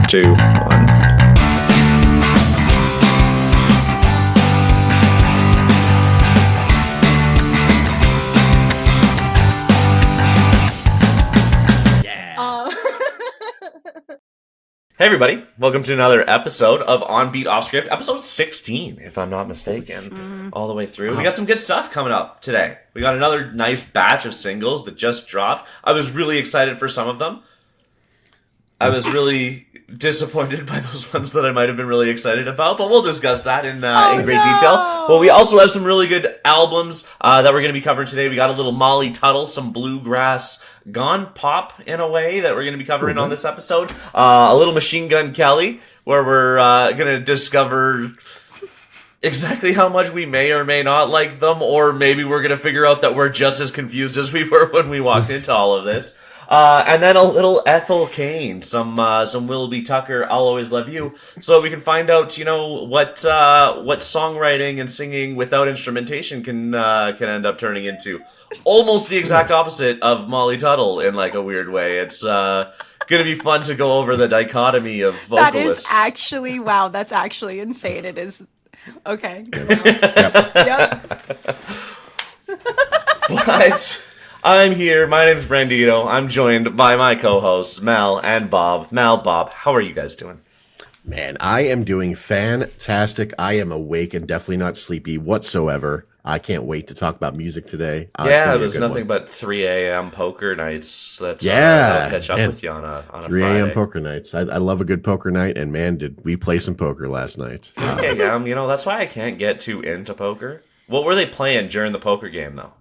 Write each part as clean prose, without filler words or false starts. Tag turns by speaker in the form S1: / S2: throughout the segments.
S1: 2, 1. Hey everybody, welcome to another episode of On Beat Off Script, episode 16, if I'm not mistaken, all the way through. We got some good stuff coming up today. We got another nice batch of singles that just dropped. I was really excited for some of them. I was really disappointed by those ones that I might have been really excited about, but we'll discuss that in great detail. Well, we also have some really good albums that we're going to be covering today. We got a little Molly Tuttle, some bluegrass, gone pop in a way that we're going to be covering on this episode. A little Machine Gun Kelly, where we're going to discover exactly how much we may or may not like them, or maybe we're going to figure out that we're just as confused as we were when we walked into all of this. And then a little Ethel Cain, some Willoughby Tucker, I'll Always Love You, so we can find out, you know, what songwriting and singing without instrumentation can end up turning into. Almost the exact opposite of Molly Tuttle in like a weird way. It's gonna be fun to go over the dichotomy of vocalists.
S2: That is actually, wow, that's actually insane. It is. Okay. Yep.
S1: But I'm here. My name's Brandito. I'm joined by my co-hosts, Mel and Bob. Mel, Bob, how are you guys doing?
S3: Man, I am doing fantastic. I am awake and definitely not sleepy whatsoever. I can't wait to talk about music today.
S1: Yeah, there's nothing but 3 a.m. poker nights. I'll catch up with you on a
S3: 3
S1: Friday.
S3: a.m. poker nights. I love a good poker night, and man, did we play some poker last night.
S1: 3 a.m., you know, that's why I can't get too into poker. What were they playing during the poker game, though?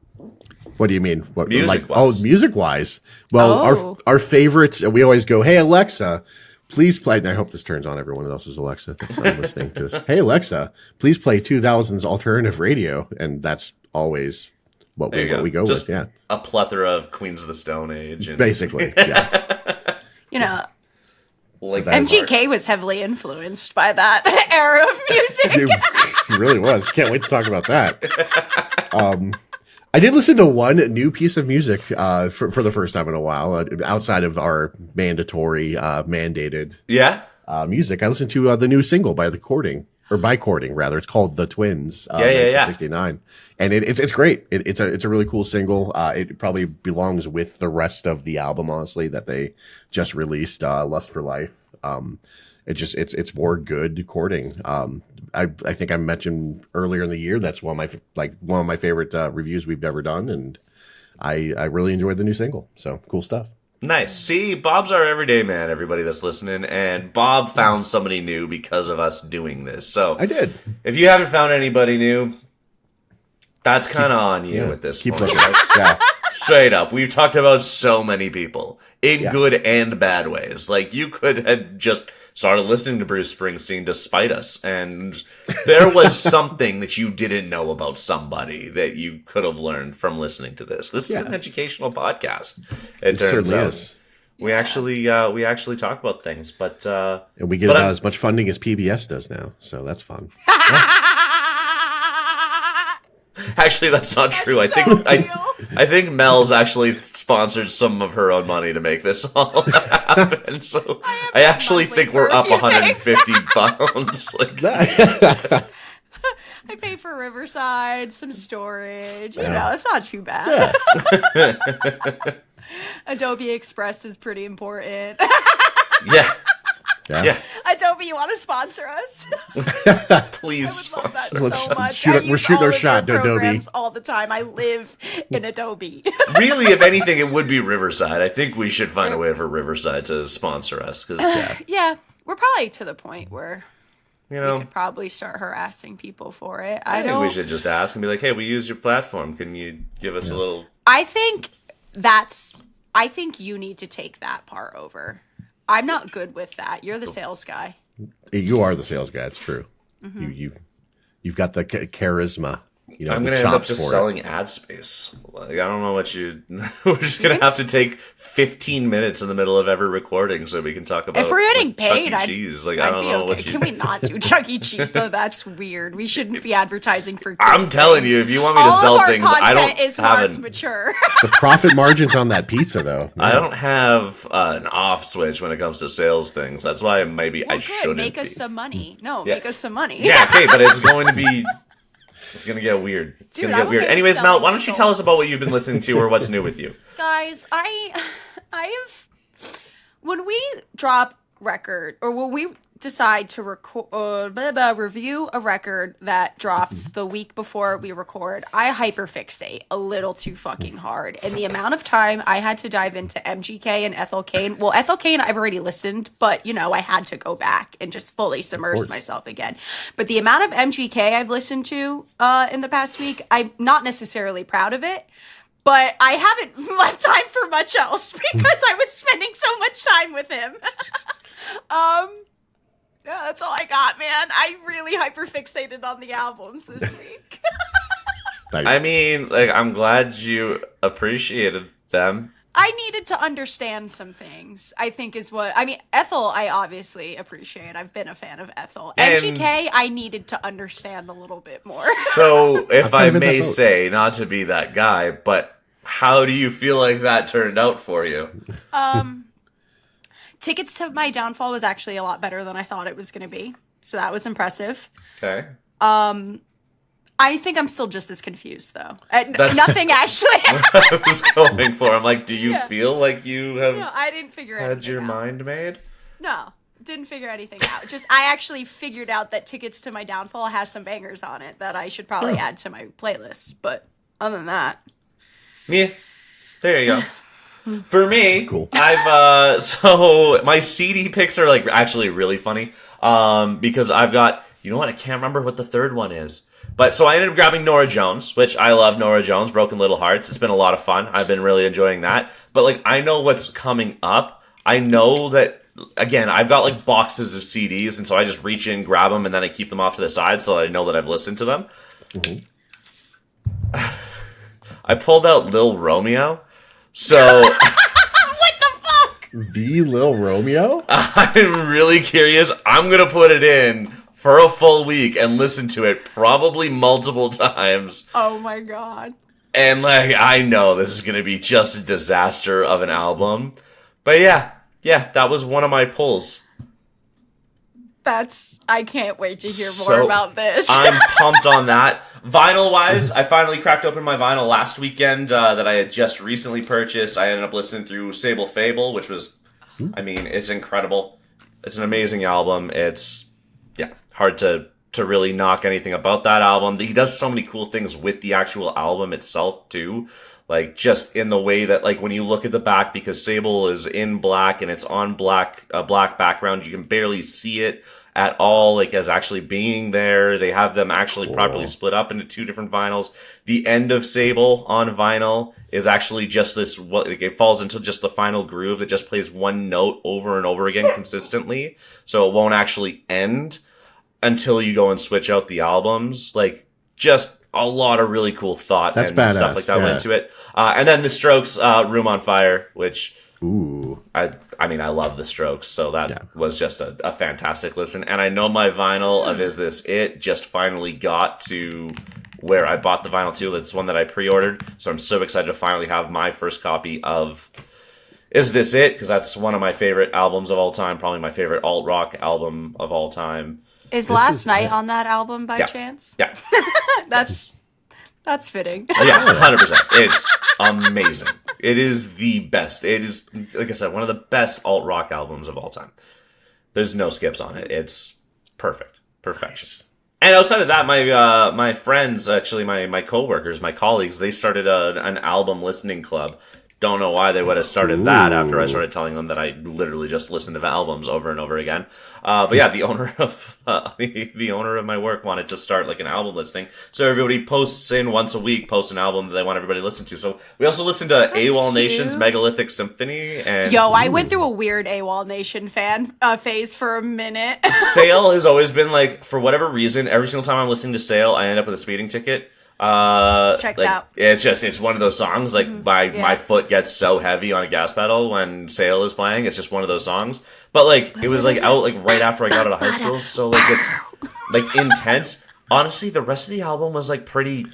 S3: What do you mean? What,
S1: music-wise.
S3: Music-wise. Well, our favorites, we always go, hey, Alexa, please play, and I hope this turns on everyone else's Alexa that's listening to this. Hey, Alexa, please play 2000s alternative radio. And that's always what we go
S1: Just
S3: with. Yeah.
S1: A plethora of Queens of the Stone Age. And
S3: Basically, yeah.
S2: You know,
S1: like
S2: MGK was heavily influenced by that era of music.
S3: It really was. Can't wait to talk about that. I did listen to one new piece of music for the first time in a while, outside of our mandatory, mandated music. I listened to the new single by Courting, rather. It's called The Twins, 1969. And it's great. It's a really cool single. It probably belongs with the rest of the album, honestly, that they just released, Lust for Life. It's more good courting. I think I mentioned earlier in the year that's one of my favorite reviews we've ever done, and I really enjoyed the new single. So cool stuff.
S1: Nice. See, Bob's our everyday man, everybody that's listening, and Bob found somebody new because of us doing this. So
S3: I did.
S1: If you haven't found anybody new, that's kind of on you at this point.
S3: Yeah.
S1: Straight up, we've talked about so many people in good and bad ways. Like, you could have just started listening to Bruce Springsteen despite us, and there was something that you didn't know about somebody that you could have learned from listening to this. This is an educational podcast. It turns
S3: certainly
S1: out.
S3: is.
S1: We actually talk about things, but
S3: And we get about as much funding as PBS does now, so that's fun.
S1: Actually, that's not true. I think Mel's actually sponsored some of her own money to make this all happen. So I actually think we're up 150 pounds.
S2: I pay for Riverside, some storage. You know, it's not too bad.
S3: Yeah.
S2: Adobe Express is pretty important.
S1: Yeah.
S2: Adobe, you want to sponsor us?
S1: Please
S2: I would love that
S1: sponsor.
S2: so much.
S3: We're shooting our shot to Adobe
S2: all the time. I live in Adobe.
S1: Really, if anything, it would be Riverside. I think we should find a way for Riverside to sponsor us. Cause,
S2: Yeah, we're probably to the point where
S1: you know,
S2: we could probably start harassing people for it.
S1: I think we should just ask and be like, hey, we use your platform. Can you give us a little...
S2: I think you need to take that part over. I'm not good with that. You're the sales guy.
S3: You are the sales guy. It's true. Mm-hmm. You've got the charisma.
S1: I'm
S3: the
S1: gonna end up
S3: chops
S1: just
S3: for
S1: selling ad space. Like, I don't know what you. We're just gonna have to take 15 minutes in the middle of every recording so we can talk about.
S2: If we're getting
S1: like, Chuck E.
S2: paid,
S1: Cheese. Like,
S2: I'd
S1: I don't
S2: be
S1: know
S2: okay.
S1: what you.
S2: Can we not do Chuck E. Cheese though? That's weird. We shouldn't be advertising for.
S1: I'm telling you, if you want me to
S2: All
S1: sell
S2: of our
S1: things, I
S2: content
S1: don't
S2: is
S1: have
S2: marked
S1: an.
S2: mature.
S3: it. The profit margins on that pizza, though.
S1: I don't have an off switch when it comes to sales things. That's why maybe I
S2: Well, good.
S1: shouldn't.
S2: Make us
S1: be.
S2: some money. No,
S1: Yeah.
S2: make us some money.
S1: Yeah, okay, but it's going to be. It's gonna get weird. It's
S2: Dude,
S1: gonna get
S2: I'm
S1: weird.
S2: okay with
S1: Anyways, Mel,
S2: selling
S1: why don't you
S2: my
S1: tell
S2: soul.
S1: us about what you've been listening to or what's new with you?
S2: Guys, I have when we drop record or when we decide to record review a record that drops the week before we record, I hyperfixate a little too fucking hard. And the amount of time I had to dive into MGK and Ethel Cain. Well, Ethel Cain I've already listened, but I had to go back and just fully submerge myself again. But the amount of MGK I've listened to in the past week, I'm not necessarily proud of it. But I haven't left time for much else because I was spending so much time with him. Yeah, that's all I got, man. I really hyperfixated on the albums this week.
S3: Nice.
S1: I mean, like, I'm glad you appreciated them.
S2: I needed to understand some things, I think is what... I mean, Ethel, I obviously appreciate. I've been a fan of Ethel.
S1: And-
S2: MGK, I needed to understand a little bit more.
S1: So, if I
S3: kind of in that
S1: may
S3: boat.
S1: say, not to be that guy, but how do you feel like that turned out for you?
S2: Tickets to My Downfall was actually a lot better than I thought it was going to be. So that was impressive.
S1: Okay.
S2: I think I'm still just as confused, though.
S1: That's-
S2: Nothing actually...
S1: I was going for. I'm like, do you
S2: Yeah.
S1: feel like you have
S2: No, I didn't figure
S1: had
S2: anything
S1: your
S2: out.
S1: mind made?
S2: No, didn't figure anything out. Just I actually figured out that Tickets to My Downfall has some bangers on it that I should probably add to my playlist. But other than that,
S1: Yeah. There you go. For me,
S3: Cool.
S1: I've so my CD picks are like actually really funny. Because I've got, you know what, I can't remember what the third one is. But so I ended up grabbing Norah Jones, which I love Norah Jones, Broken Little Hearts. It's been a lot of fun. I've been really enjoying that. But like I know what's coming up. I know that again, I've got like boxes of CDs, and so I just reach in, grab them, and then I keep them off to the side so that I know that I've listened to them. I pulled out Lil Romeo. So
S2: what the fuck?
S3: The Lil Romeo?
S1: I'm really curious. I'm going to put it in for a full week and listen to it probably multiple times.
S2: Oh my god.
S1: And like, I know this is going to be just a disaster of an album. But yeah, that was one of my pulls.
S2: I can't wait to hear more
S1: So,
S2: about this.
S1: I'm pumped on that. Vinyl-wise, I finally cracked open my vinyl last weekend that I had just recently purchased. I ended up listening through Sable Fable, which was, I mean, it's incredible. It's an amazing album. It's, hard to really knock anything about that album. He does so many cool things with the actual album itself, too. Like, just in the way that, like, when you look at the back, because Sable is in black and it's on black background, you can barely see it at all, like, as actually being there. They have them actually properly split up into two different vinyls. The end of Sable on vinyl is actually just this, it falls into just the final groove that just plays one note over and over again consistently. So it won't actually end until you go and switch out the albums. Like, just a lot of really cool thought
S3: That's
S1: and
S3: badass,
S1: stuff like that went
S3: yeah.
S1: into it. And then The Strokes, Room on Fire, which
S3: Ooh.
S1: I mean, I love The Strokes, so that was just a fantastic listen. And I know my vinyl of Is This It just finally got to where I bought the vinyl too. That's one that I pre-ordered, so I'm so excited to finally have my first copy of Is This It, because that's one of my favorite albums of all time, probably my favorite alt-rock album of all time.
S2: Is Last Night on that album by
S1: Yeah.
S2: chance?
S1: Yeah.
S2: That's fitting.
S1: Yeah, 100%. It's amazing. It is the best. It is, like I said, one of the best alt-rock albums of all time. There's no skips on it. It's perfect. Perfection. And outside of that, my friends, actually my coworkers, my colleagues, they started an album listening club. Don't know why they would have started that after I started telling them that I literally just listened to albums over and over again. But yeah, the owner of my work wanted to start like an album listening. So everybody posts in once a week, posts an album that they want everybody to listen to. So we also listened to AWOL
S2: cute.
S1: Nation's Megalithic Symphony. And
S2: Yo, I went through a weird AWOL Nation fan phase for a minute.
S1: Sale has always been like, for whatever reason, every single time I'm listening to Sale, I end up with a speeding ticket.
S2: Checks
S1: like,
S2: out.
S1: It's one of those songs, like,
S2: Yeah.
S1: my foot gets so heavy on a gas pedal when Sail is playing. It's just one of those songs. But, like, it was, like, out, like, right after I got out of high school, so, like, it's, like, intense. Honestly, the rest of the album was, like, pretty,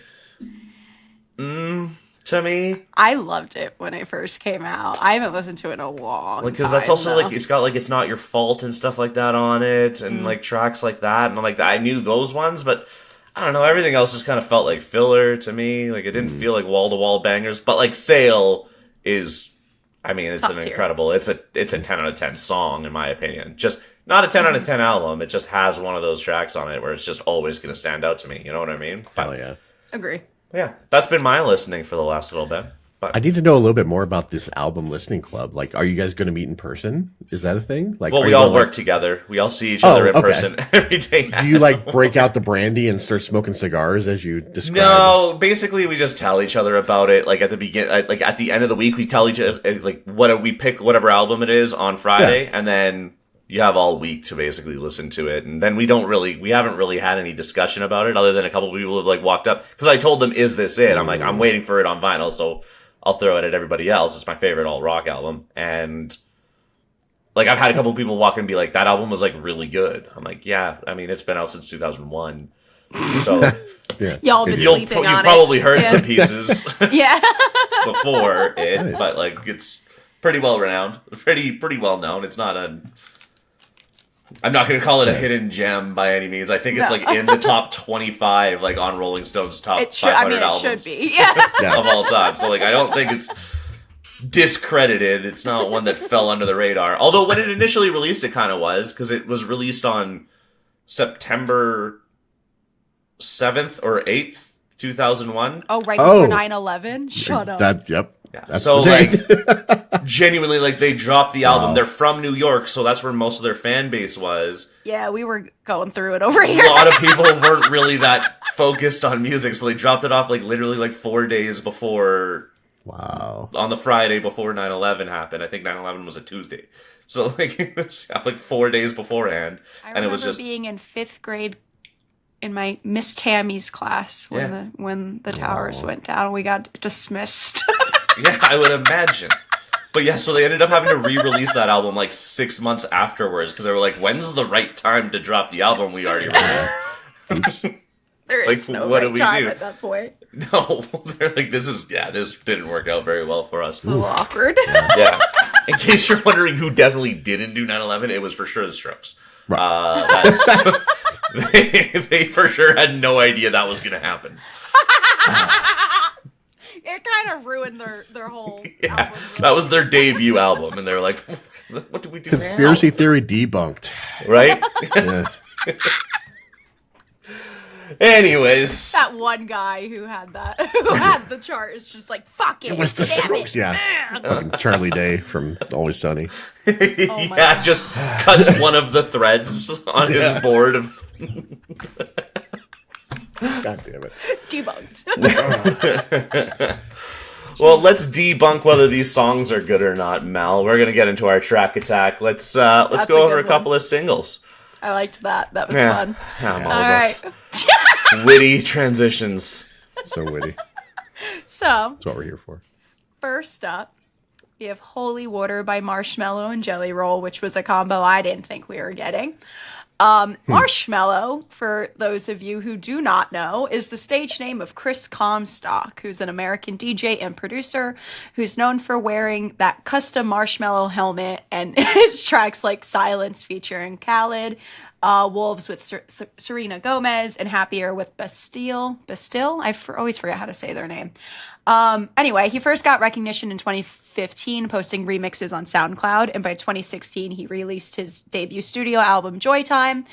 S1: to me.
S2: I loved it when it first came out. I haven't listened to it in a long time.
S1: Because that's also,
S2: though.
S1: like, it's got, like, It's Not Your Fault and stuff like that on it, and, like, tracks like that, and, like, I knew those ones, but I don't know, everything else just kind of felt like filler to me. Like, it didn't feel like wall-to-wall bangers, but, like, Sail is, I mean, it's
S2: Top
S1: an
S2: tier.
S1: incredible, it's a 10 out of 10 song, in my opinion. Just, not a 10 out of 10 album, it just has one of those tracks on it where it's just always going to stand out to me, you know what I mean?
S3: Hell yeah.
S2: Agree.
S1: Yeah, that's been my listening for the last little bit. But
S3: I need to know a little bit more about this album listening club. Like, are you guys going to meet in person? Is that a thing? Like,
S1: well,
S3: are
S1: we
S3: you
S1: all
S3: gonna,
S1: work
S3: like,
S1: together. We all see each other in
S3: okay.
S1: person every day.
S3: Do you like break out the brandy and start smoking cigars as you describe?
S1: No, basically we just tell each other about it. Like at the like at the end of the week, we tell each other like we pick whatever album it is on Friday, and then you have all week to basically listen to it. And then we haven't really had any discussion about it, other than a couple of people have like walked up because I told them, "Is this it?" I'm like, I'm waiting for it on vinyl, so I'll throw it at everybody else. It's my favorite alt rock album, and like I've had a couple of people walk in and be like, "That album was like really good." I'm like, "Yeah, I mean it's been out since 2001." So
S3: Yeah.
S2: Y'all been
S3: Maybe.
S1: you've
S2: sleeping on it.
S1: probably heard
S2: Yeah.
S1: some pieces
S2: Yeah.
S1: before it,
S3: Nice.
S1: but like it's pretty well renowned, pretty well known. It's not I'm not going to call it a hidden gem by any means. I think it's
S2: No.
S1: like in the top 25, like on Rolling Stone's top
S2: It should.
S1: 500
S2: I mean, it
S1: albums
S2: should be. Yeah.
S3: Yeah.
S1: of all time. So like I don't think it's discredited. It's not one that fell under the radar. Although when it initially released, it kind of was, because it was released on September 7th or 8th, 2001.
S2: Oh, right
S3: Oh.
S2: before 9/11. Shut up.
S3: That, yep.
S1: Yeah.
S3: That's
S1: So
S3: the thing.
S1: like genuinely, like they dropped the album.
S3: Wow.
S1: They're from New York, so that's where most of their fan base was.
S2: Yeah, we were going through it over
S1: A
S2: here.
S1: lot of people weren't really that focused on music, so they dropped it off like literally like 4 days before,
S3: Wow.
S1: on the Friday before 9/11 happened. I think 9/11 was a Tuesday. So like it was like 4 days beforehand,
S2: I
S1: and
S2: remember
S1: it was just
S2: being in 5th grade in my Miss Tammy's class when
S1: Yeah.
S2: when the towers went down. We got dismissed.
S1: yeah, I would imagine. But yeah, so they ended up having to re-release that album like 6 months afterwards because they were like, "When's the right time to drop the album we already released?"
S2: There is
S1: Like,
S2: no
S1: what do
S2: right
S1: we
S2: time
S1: do?
S2: at that point.
S1: No, they're like, this didn't work out very well for us.
S2: A little awkward.
S1: Yeah. In case you're wondering who definitely didn't do 9/11, it was for sure the Strokes.
S3: Right.
S1: They for sure had no idea that was going to happen.
S2: It kind of ruined their whole
S1: Yeah,
S2: album.
S1: that was their debut album, and they were like, "What do we do
S3: Conspiracy theory debunked.
S1: now?" Right?
S3: Yeah.
S1: Anyways,
S2: That one guy who had the chart is just like, fuck it.
S3: It was the
S2: damn
S3: Strokes,
S2: it.
S3: yeah. Fucking Charlie Day from Always Sunny.
S2: my
S1: yeah,
S2: God.
S1: just cuts one of the threads on his board of.
S3: God damn it.
S2: Debunked.
S1: Well, let's debunk whether these songs are good or not, Mel. We're gonna get into our track attack. Let's
S2: That's a
S1: go over
S2: good
S1: a couple of singles.
S2: I liked that. That was
S1: Yeah,
S2: fun.
S1: I'm all
S2: All
S1: about
S2: right.
S1: witty transitions.
S3: So witty.
S2: So,
S3: That's what we're here for.
S2: first up, we have Holy Water by Marshmello and Jelly Roll, which was a combo I didn't think we were getting. Marshmello, for those of you who do not know, is the stage name of Chris Comstock, who's an American DJ and producer who's known for wearing that custom marshmallow helmet and his tracks like Silence featuring Khaled, Wolves with Serena Gomez, and Happier with Bastille. I always forget how to say their name. Anyway, he first got recognition in 2015, posting remixes on SoundCloud, and by 2016, he released his debut studio album, Joytime.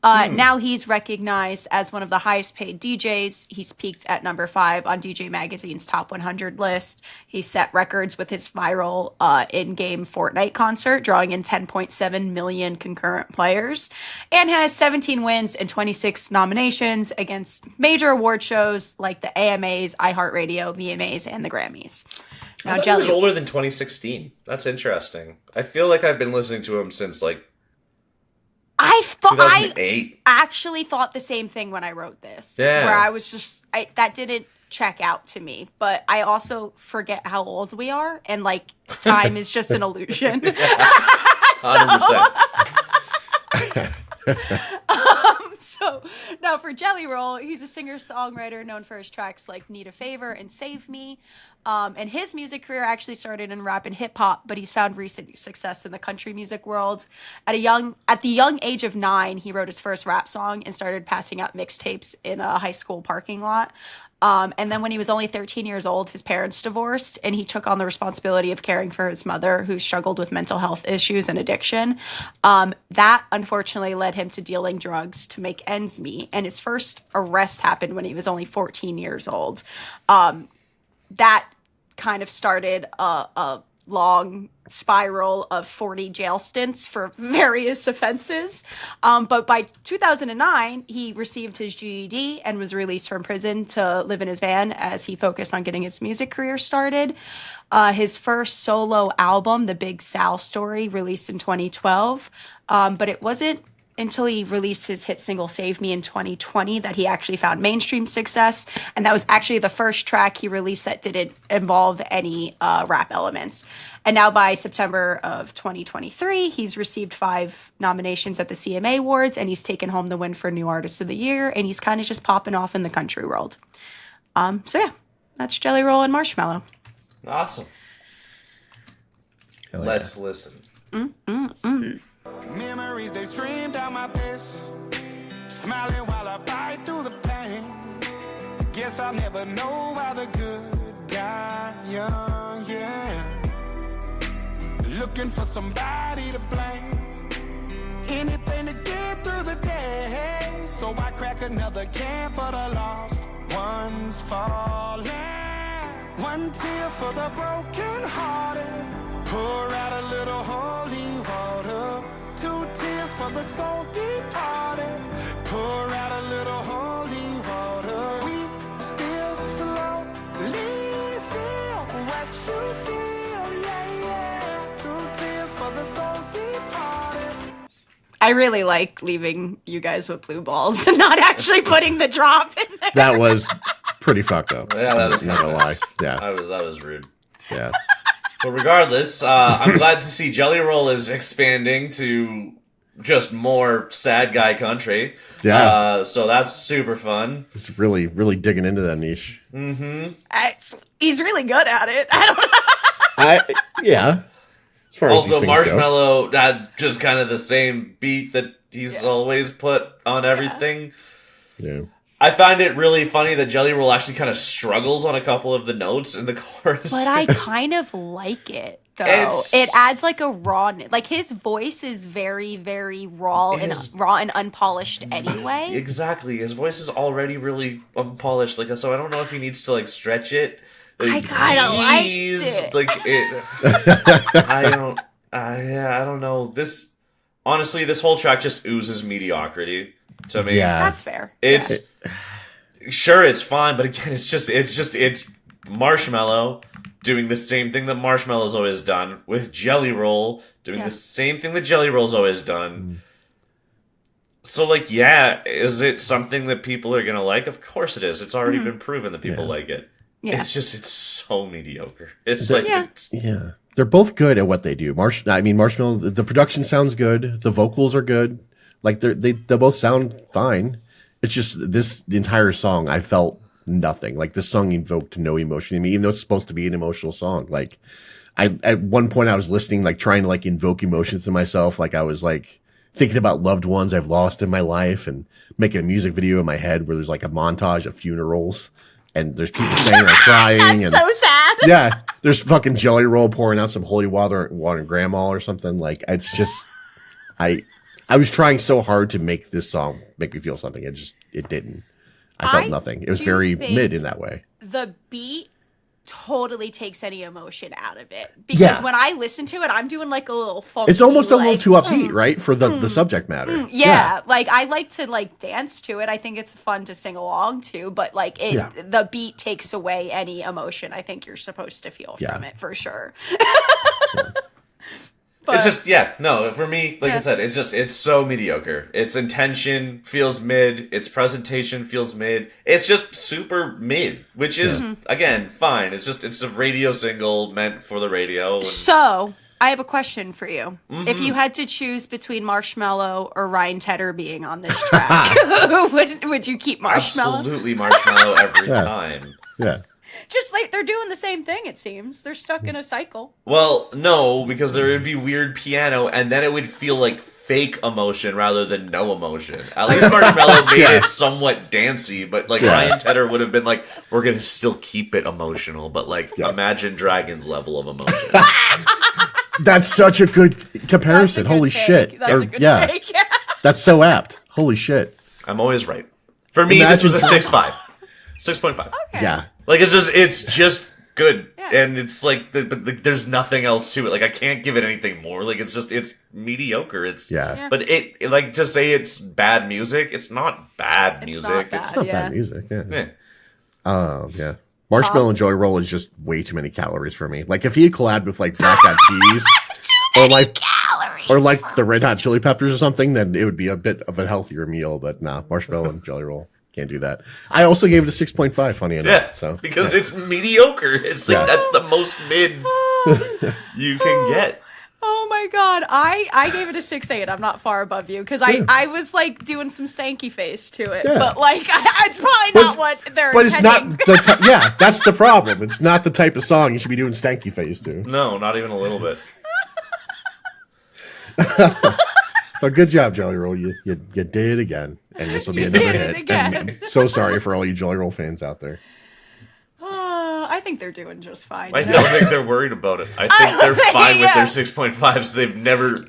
S2: Now he's recognized as one of the highest paid DJs. He's peaked at number 5 on DJ Magazine's Top 100 list. He set records with his viral in-game Fortnite concert, drawing in 10.7 million concurrent players, and has 17 wins and 26 nominations against major award shows like the AMAs, iHeartRadio, VMAs, and the Grammys.
S1: I
S2: Now,
S1: thought he was
S2: Jelly,
S1: older than 2016. That's interesting. I feel like I've been listening to him since like
S2: I
S1: 2008.
S2: actually thought the same thing when I wrote this.
S1: Yeah.
S2: Where I was just that didn't check out to me, but I also forget how old we are, and like time is just an illusion.
S1: 100%.
S2: So now for Jelly Roll, he's a singer-songwriter known for his tracks like Need a Favor and Save Me. And his music career actually started in rap and hip hop, but he's found recent success in the country music world. At the young age of 9, he wrote his first rap song and started passing out mixtapes in a high school parking lot. And then when he was only 13 years old, his parents divorced, and he took on the responsibility of caring for his mother, who struggled with mental health issues and addiction. That unfortunately led him to dealing drugs to make ends meet. And his first arrest happened when he was only 14 years old. That kind of started a long spiral of 40 jail stints for various offenses. But by 2009, he received his GED and was released from prison to live in his van as he focused on getting his music career started. His first solo album, The Big Sal Story, released in 2012. But it wasn't until he released his hit single Save Me in 2020 that he actually found mainstream success. And that was actually the first track he released that didn't involve any rap elements. And now by September of 2023, he's received 5 nominations at the CMA Awards, and he's taken home the win for New Artist of the Year, and he's kind of just popping off in the country world. So yeah, that's Jelly Roll and Marshmello.
S1: Awesome.
S3: I like
S1: Let's
S3: that.
S1: listen.
S4: Memories, they stream down my piss. Smiling while I bite through the pain. Guess I'll never know why the good got young, yeah. Looking for somebody to blame. Anything to get through the day. So I crack another can for the lost ones falling. One tear for the broken hearted. Pour out a little holy water. 2 tears for the soul departed. Pour out a little holy water. We still slowly feel what you feel, yeah, yeah. 2 tears for the soul departed.
S2: I really like leaving you guys with blue balls and not actually putting the drop in there.
S3: That was pretty fucked up.
S1: Yeah, that was
S3: not gonna lie. Yeah,
S1: That was rude.
S3: yeah.
S1: But regardless, I'm glad to see Jelly Roll is expanding to just more sad guy country.
S3: Yeah.
S1: So that's super fun.
S3: It's really, really digging into that niche.
S2: He's really good at it. I don't know.
S3: Yeah. As far as
S1: Also,
S3: these things go.
S1: Marshmello had just kind of the same beat that he's always put on everything.
S3: Yeah.
S1: I find it really funny that Jelly Roll actually kind of struggles on a couple of the notes in the chorus.
S2: But I kind of like it, though.
S1: It's-
S2: It adds like a rawness. Like his voice is very, very raw and unpolished anyway.
S1: Exactly. His voice is already really unpolished. Like, so I don't know if he needs to like stretch it. Like,
S2: I kinda liked
S1: he's-
S2: it.
S1: Like it. I don't know. Honestly, this whole track just oozes mediocrity to me.
S3: Yeah.
S2: That's fair.
S1: It's sure it's fine, but again, it's Marshmello doing the same thing that Marshmello's always done with Jelly Roll doing
S2: Yeah.
S1: the same thing that Jelly Roll's always done. So, like, yeah, is it something that people are gonna like? Of course it is. It's already been proven that people like it.
S2: Yeah.
S1: It's so mediocre. It's like,
S2: Yeah.
S3: Yeah. They're both good at what they do. Marshmello, the production sounds good. The vocals are good. Like they both sound fine. It's just the entire song, I felt nothing. Like this song invoked no emotion in me, even though it's supposed to be an emotional song. Like at one point I was listening, like trying to like invoke emotions in myself. Like I was like thinking about loved ones I've lost in my life and making a music video in my head where there's like a montage of funerals and there's people standing there crying.
S2: That's
S3: and
S2: so sad.
S3: yeah, there's fucking Jelly Roll pouring out some holy water and grandma or something. Like it's just, I was trying so hard to make this song make me feel something. It didn't. I felt
S2: I
S3: nothing. It was
S2: do
S3: very
S2: think-
S3: mid in that way.
S2: The beat totally takes any emotion out of it. Because
S3: Yeah.
S2: when I listen to it, I'm doing like a little funky.
S3: It's almost a little
S2: like,
S3: too upbeat, right, for the subject matter.
S2: Yeah, like I like to like dance to it. I think it's fun to sing along to, but like
S3: Yeah.
S2: the beat takes away any emotion I think you're supposed to feel
S3: Yeah.
S2: from it for sure.
S1: it's just no. For me, like I
S2: Yeah.
S1: said, it's so mediocre. Its intention feels mid. Its presentation feels mid. It's just super mid, which is again fine. It's a radio single meant for the radio. And
S2: So, I have a question for you.
S1: Mm-hmm.
S2: If you had to choose between Marshmello or Ryan Tedder being on this track, would you keep Marshmello?
S1: absolutely Marshmallow every
S3: Yeah.
S1: time.
S3: Yeah.
S2: Just like they're doing the same thing, it seems. They're stuck in a cycle.
S1: Well, no, because there would be weird piano, and then it would feel like fake emotion rather than no emotion. At least Marshmallow made it somewhat dancey, but like Ryan Tedder would have been like, we're gonna still keep it emotional, but like Imagine Dragons level of emotion.
S3: That's such a good comparison.
S2: That's a good
S3: Holy
S2: take.
S3: shit.
S2: That's a good take.
S3: That's so apt. Holy shit.
S1: I'm always right. For me, this was a
S3: Imagine
S1: 6.5. 6.5.
S2: Okay.
S3: Yeah.
S1: Like it's just good,
S2: Yeah.
S1: and it's like there's nothing else to it. Like I can't give it anything more. Like it's mediocre.
S3: Yeah.
S1: But it like to say it's bad music. It's not bad
S2: It's
S1: music.
S2: not bad.
S3: It's not
S2: Yeah.
S3: bad music. Yeah.
S1: Yeah.
S3: Yeah. Marshmallow and Joy Roll is just way too many calories for me. Like if he had collabed with like Black Eyed Peas or like the Red Hot Chili Peppers or something, then it would be a bit of a healthier meal. But nah, Marshmallow and Jelly Roll can't do that. I also gave it a 6.5. Funny enough.
S1: Yeah,
S3: So
S1: because it's mediocre. It's like that's the most mid you can get.
S2: Oh my god, I gave it a 6.8. I'm not far above you because I was like doing some stanky face to it,
S3: Yeah.
S2: but like it's probably not what they're.
S3: But it's not
S2: intending.
S3: the that's the problem. It's not the type of song you should be doing stanky face to.
S1: No, not even a little bit.
S3: But good job, Jelly Roll. You did it again, and this will be another
S2: did it
S3: hit.
S2: again.
S3: And I'm so sorry for all you Jelly Roll fans out there.
S2: I think they're doing just fine.
S1: I don't think they're worried about it. I think they're
S2: think,
S1: fine with
S2: yeah.
S1: their 6.5s. They've never.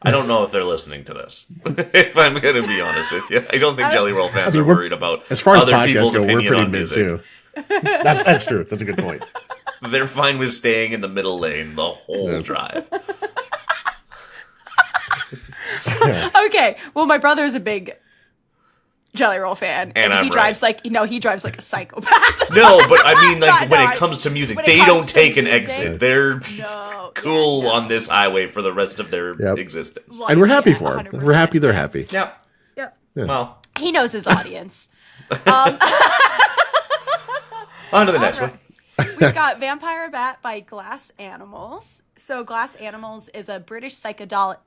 S1: I don't know if they're listening to this. If I'm going to be honest with you, I don't think Jelly Roll fans are worried about
S3: As far as
S1: other
S3: podcasts
S1: people's
S3: go, we're
S1: opinion
S3: pretty
S1: on
S3: mid
S1: music.
S3: too. That's true. That's a good point.
S1: They're fine with staying in the middle lane the whole
S3: Yeah.
S1: drive.
S2: Okay, well, my brother's a big Jelly Roll fan,
S1: And
S2: he
S1: I'm
S2: drives
S1: right.
S2: he drives like a psychopath.
S1: No, but I mean, like
S2: No,
S1: when
S2: I-
S1: it comes to music,
S2: when it
S1: they
S2: comes
S1: don't
S2: to
S1: take an
S2: music,
S1: exit. They're
S2: No,
S1: cool
S2: yeah, no.
S1: on this highway for the rest of their
S3: Yep.
S1: existence.
S3: And we're happy
S2: Yeah,
S3: for them.
S2: 100%.
S3: We're happy they're happy.
S1: Yeah.
S2: Yeah.
S1: Well,
S2: He knows his audience.
S1: on to the next one.
S2: We've got Vampire Bat by Glass Animals. So Glass Animals is a British psychedelic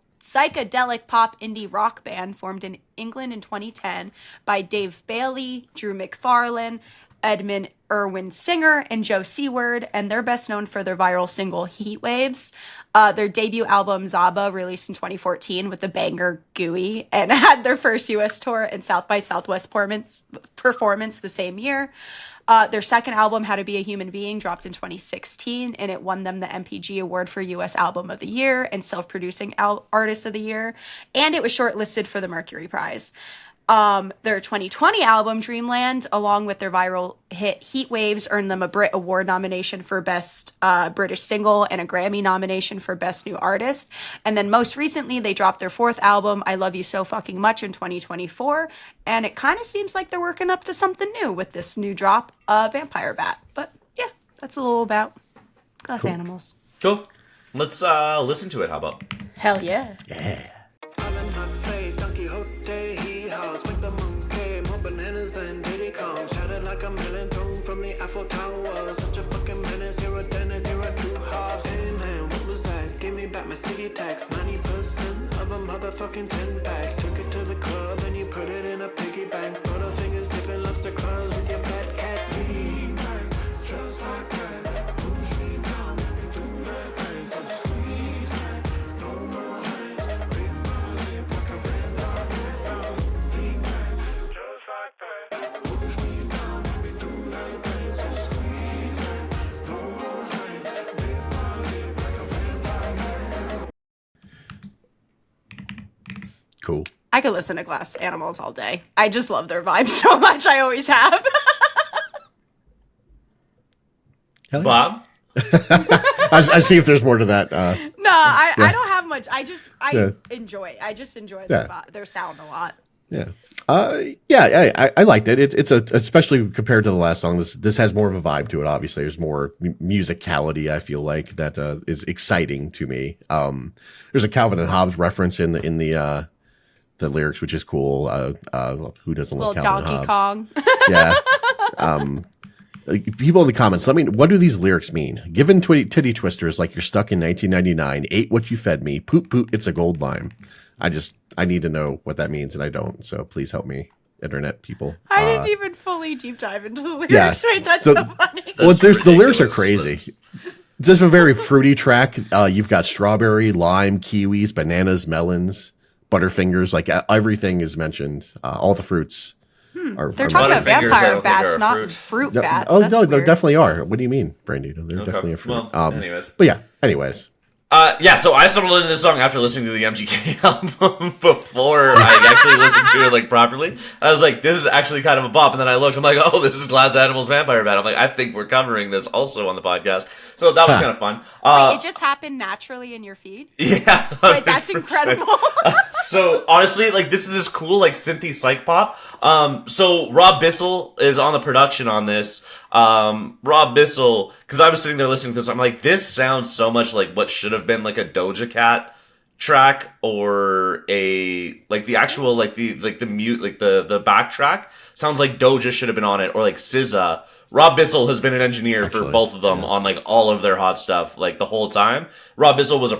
S2: pop indie rock band formed in England in 2010 by Dave Bailey, Drew McFarlane, Edmund Irwin Singer, and Joe Seward, and they're best known for their viral single Heat Waves. Their debut album Zaba, released in 2014 with the banger Gooey, and had their first US tour and South by Southwest performance the same year. Their second album, How to Be a Human Being, dropped in 2016, and it won them the MPG Award for U.S. Album of the Year and Self-Producing Artist of the Year, and it was shortlisted for the Mercury Prize. Their 2020 album, Dreamland, along with their viral hit Heat Waves, earned them a Brit Award nomination for Best British Single and a Grammy nomination for Best New Artist. And then most recently, they dropped their fourth album, I Love You So Fucking Much, in 2024. And it kind of seems like they're working up to something new with this new drop, Vampire Bat. But yeah, that's a little about Glass Animals.
S1: Cool. Let's listen to it. How about?
S2: Hell yeah.
S5: All in my face, Don Quixote, he house, make the monkey, more bananas than Diddy Kong. Shouted like a million thrown from the Eiffel Tower. Such a fucking menace, you're a dentist, you're a true house. Hey man, what was that? Give me back my city tax, 90% of a motherfucking 10-pack. Took it to the club and you put it in a piggy bank. Butterfingers dipping lobster clubs with your fat cat. See, just like that, push me down into that place, so squeeze that, no more hands, big my lip like a friend of it, big man, just like that, push me down into that place, so squeeze that, no more hands, big my lip like a friend of it.
S3: Cool.
S2: I could listen to Glass Animals all day. I just love their vibe so much. I always have.
S3: Hell yeah.
S1: Bob?
S3: I see if there's more to that.
S2: No, I don't have much. I
S3: Yeah.
S2: enjoy. I just enjoy
S3: Yeah.
S2: their sound a lot.
S3: Yeah. I liked it. It's especially compared to the last song. This has more of a vibe to it. Obviously, there's more musicality. I feel like that is exciting to me. There's a Calvin and Hobbes reference in the lyrics, which is cool. Who doesn't love
S2: Little
S3: Calvin
S2: Donkey
S3: and
S2: Kong.
S3: Hobbes? Yeah. People in the comments, what do these lyrics mean? Given titty twisters like you're stuck in 1999, ate what you fed me, poot poot, it's a gold line. I need to know what that means, and I don't. So please help me, internet people.
S2: I didn't even fully deep dive into the lyrics.
S3: Yeah.
S2: Right? That's
S3: So-
S2: so funny.
S3: Well,
S1: That's
S3: the lyrics are
S1: ridiculous,
S3: crazy. It's just a very fruity track. You've got strawberry, lime, kiwis, bananas, melons, butterfingers. Like everything is mentioned. All the fruits are.
S2: They're
S3: are
S2: talking about
S1: Butterfingers, I
S2: vampire
S1: don't think
S2: bats,
S1: are a
S2: not
S1: fruit.
S2: fruit
S3: Yeah,
S2: bats.
S3: oh
S2: That's
S3: no, there
S2: weird.
S3: definitely are. What do you mean, Brandy? They're
S1: Okay.
S3: definitely a fruit.
S1: Well, anyways.
S3: But yeah. Anyways.
S1: Yeah, so I stumbled into this song after listening to the MGK album before I actually listened to it, like, properly. I was like, this is actually kind of a bop, and then I looked, I'm like, oh, this is Glass Animals Vampire Bat. I'm like, I think we're covering this also on the podcast. So that was kind of fun.
S2: Wait, it just happened naturally in your feed?
S1: Yeah.
S2: Wait, that's
S1: 100%.
S2: incredible.
S1: So honestly, like, this is this cool, like, synthy psych pop. So Rob Bissell is on the production on this. Rob Bissell, because I was sitting there listening to this, I'm like, this sounds so much like what should have been like a Doja Cat track, or a like the actual like the mute, like the backtrack sounds like Doja should have been on it, or like SZA. Rob Bissell has been an engineer for
S3: Actually,
S1: both of them on like all of their hot stuff like the whole time. Rob Bissell was a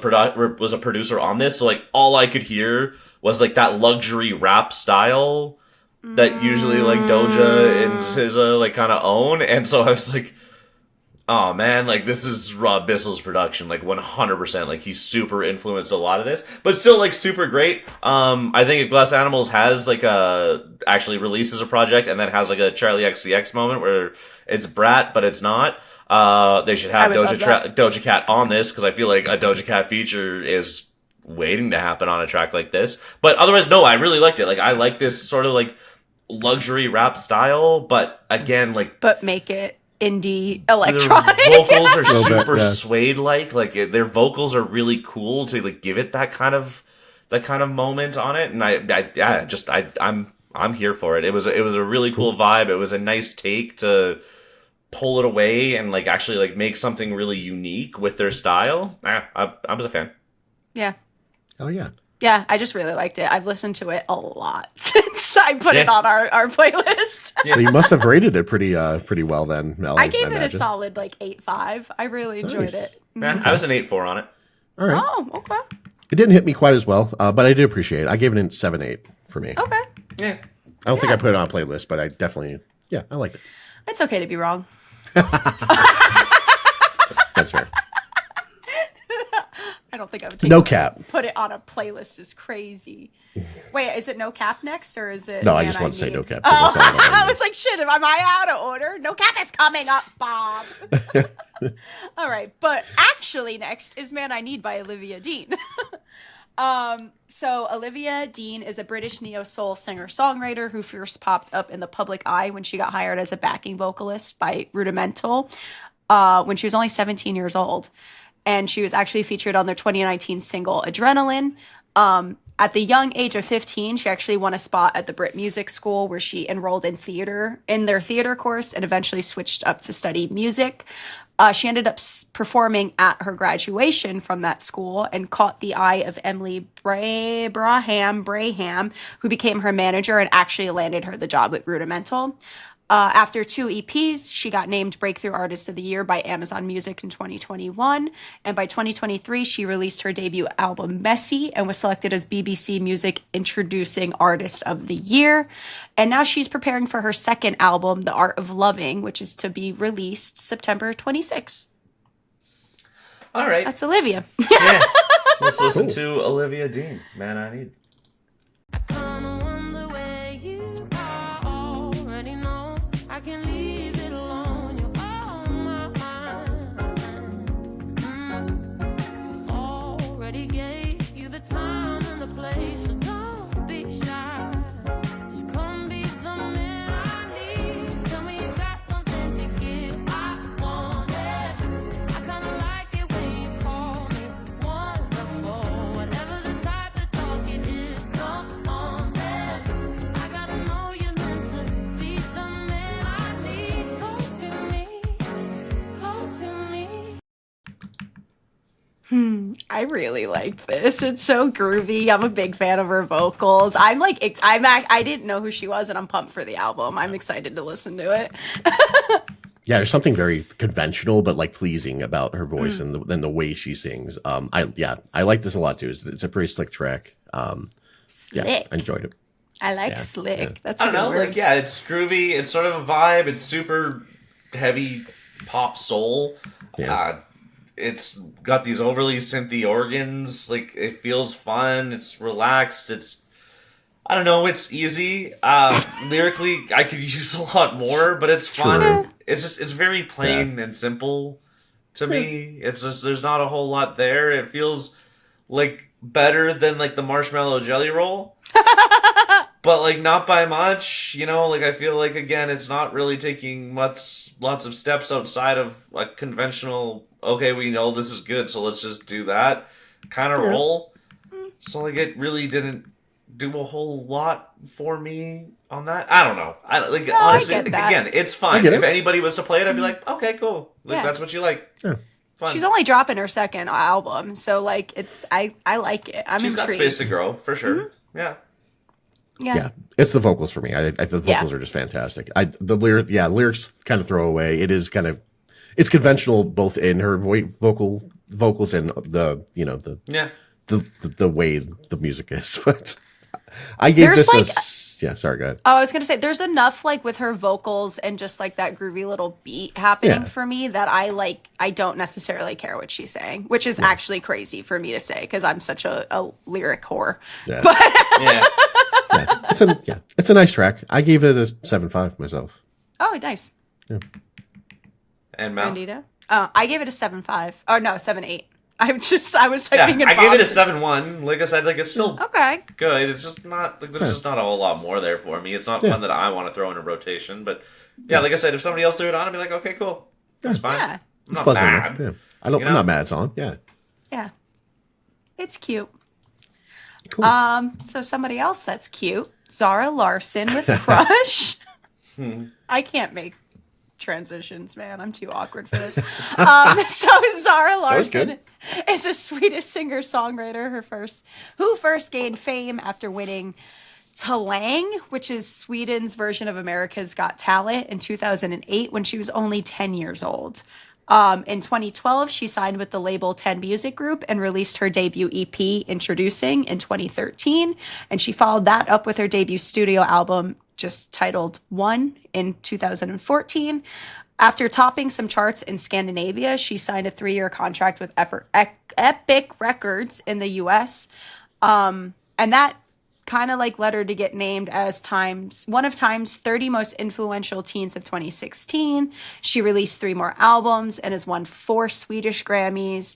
S1: producer on this, so like all I could hear was like that luxury rap style that usually like Doja and SZA like kind of own, and so I was like, oh man, like this is Rob Bissell's production, like 100%. Like he's super influenced a lot of this, but still like super great. I think Glass Animals has like actually releases a project and then has like a Charlie XCX moment where it's Brat, but it's not. They should have
S2: I would love that.
S1: Doja Cat on this, because I feel like a Doja Cat feature is waiting to happen on a track like this. But otherwise, no, I really liked it. Like I like this sort of like luxury rap style, but again, like
S2: But make it indie
S1: their
S2: electronic.
S1: vocals are
S3: Little bit,
S1: super
S3: yeah.
S1: suede like their vocals are really cool to like give it that kind of moment on it, and I'm here for it. It was a really cool vibe. It was a nice take to pull it away and like actually like make something really unique with their style. I was a fan.
S2: Yeah.
S3: Oh yeah.
S2: Yeah, I just really liked it. I've listened to it a lot since I put it
S1: Yeah.
S2: on our playlist.
S3: So you must have rated it pretty well then, Mel.
S2: I gave it a
S3: imagine.
S2: solid like 8.5. I really enjoyed
S3: Nice.
S2: it.
S1: Yeah, I was an 8.4 on it.
S3: All right.
S2: Oh, okay.
S3: It didn't hit me quite as well, but I did appreciate it. I gave it a 7.8 for me.
S2: Okay.
S1: Yeah.
S3: I don't think I put it on a playlist, but I definitely, yeah, I liked it.
S2: It's okay to be wrong.
S3: That's fair.
S2: I don't think I would take
S3: No cap.
S2: put it on a playlist is crazy. Wait, is it No Cap next, or is it
S3: No, I
S2: Man
S3: just want to say
S2: Need?
S3: no cap. 'cause
S2: Oh,
S3: I saw it on
S2: I
S3: the-
S2: was like, shit, am I out of order? No Cap is coming up, Bob. All right, but actually next is Man I Need by Olivia Dean. So Olivia Dean is a British neo-soul singer-songwriter who first popped up in the public eye when she got hired as a backing vocalist by Rudimental when she was only 17 years old. And she was actually featured on their 2019 single Adrenaline. At the young age of 15, she actually won a spot at the Brit Music School, where she enrolled in their theater course, and eventually switched up to study music. She ended up performing at her graduation from that school and caught the eye of Emily Braham, who became her manager and actually landed her the job at Rudimental. After 2 EPs, she got named Breakthrough Artist of the Year by Amazon Music in 2021. And by 2023, she released her debut album, Messy, and was selected as BBC Music Introducing Artist of the Year. And now she's preparing for her second album, The Art of Loving, which is to be released September 26th.
S1: All right.
S2: That's Olivia.
S1: Yeah. Let's listen to Olivia Dean. Man I Need.
S6: Kinda wonder where you are. Already know I can leave it alone. You're on my mind. Already gave you the time and the place, so don't be shy. Just come be the man I need. Tell me you got something to give. I want it. I kinda like it when you call me wonderful. Whatever the type of talking is, come on, babe.
S2: I really like this. It's so groovy. I'm a big fan of her vocals. I didn't know who she was, and I'm pumped for the album. I'm excited to listen to it.
S3: Yeah, there's something very conventional but like pleasing about her voice and the way she sings. I like this a lot too. It's a pretty slick track. Yeah,
S2: Slick.
S3: I enjoyed it.
S2: I like
S3: Yeah,
S2: slick.
S3: yeah.
S2: That's
S1: I
S2: a
S1: don't
S2: good
S1: know,
S2: word.
S1: like, yeah, it's groovy. It's sort of a vibe. It's super heavy pop soul.
S3: Yeah.
S1: It's got these overly synthy organs. Like, it feels fun. It's relaxed. I don't know, it's easy. Lyrically, I could use a lot more, but it's fun.
S3: True.
S1: It's very plain and simple to me. It's just, there's not a whole lot there. It feels like better than like the marshmallow jelly roll. But like not by much, like I feel like again it's not really taking lots of steps outside of a conventional, okay, we know this is good, so let's just do that kind of roll. So like it really didn't do a whole lot for me on that. I don't know. Honestly,
S2: I get that.
S1: again, it's fine.
S3: get it.
S1: If anybody was to play it, I'd be like, okay, cool. Like
S2: Yeah.
S1: that's what you like.
S3: Yeah.
S1: Fun.
S2: She's only dropping her second album, so like I like it. I'm
S1: She's got
S2: intrigued.
S1: space to grow for sure. Yeah.
S3: Yeah, it's the vocals for me. The vocals are just fantastic. Lyrics kind of throw away. It is it's conventional both in her vocals and
S1: Yeah.
S3: the way the music is. But I gave
S2: There's
S3: this sorry, go ahead.
S2: Oh, I was gonna say there's enough like with her vocals and just like that groovy little beat happening
S3: Yeah.
S2: for me that I don't necessarily care what she's saying, which is actually crazy for me to say because I'm such a lyric whore.
S3: Yeah.
S1: Yeah.
S3: It's a nice track. I gave it a 7.5 myself.
S2: Oh, nice.
S1: And Mel?
S2: Bandito. I gave it a 7.5. Oh no, 7.8. I was
S1: Yeah,
S2: typing in
S1: I gave it a
S2: boxes.
S1: 7-1. Like I said, like it's still
S2: Okay.
S1: good. It's just not like there's just not a whole lot more there for me. It's not one that I want to throw in a rotation. But yeah, like I said, if somebody else threw it on, I'd be like, okay, cool, that's fine.
S2: Yeah.
S1: I'm
S3: It's
S1: not
S3: pleasant.
S1: mad.
S3: Yeah.
S1: You know?
S3: I'm not mad it's on. Yeah.
S2: Yeah. It's cute.
S3: Cool.
S2: So somebody else that's cute, Zara Larson with Crush. I can't make transitions, man. I'm too awkward for this. So Zara Larson
S3: good.
S2: is a Swedish singer-songwriter, who first gained fame after winning Talang, which is Sweden's version of America's Got Talent, in 2008 when she was only 10 years old. In 2012, she signed with the label 10 Music Group and released her debut EP, Introducing, in 2013. And she followed that up with her debut studio album, just titled One, in 2014. After topping some charts in Scandinavia, she signed a 3-year contract with Epic Records in the US. And that kind of like led her to get named as one of Time's 30 most influential teens of 2016. She released 3 more albums and has won 4 Swedish Grammys,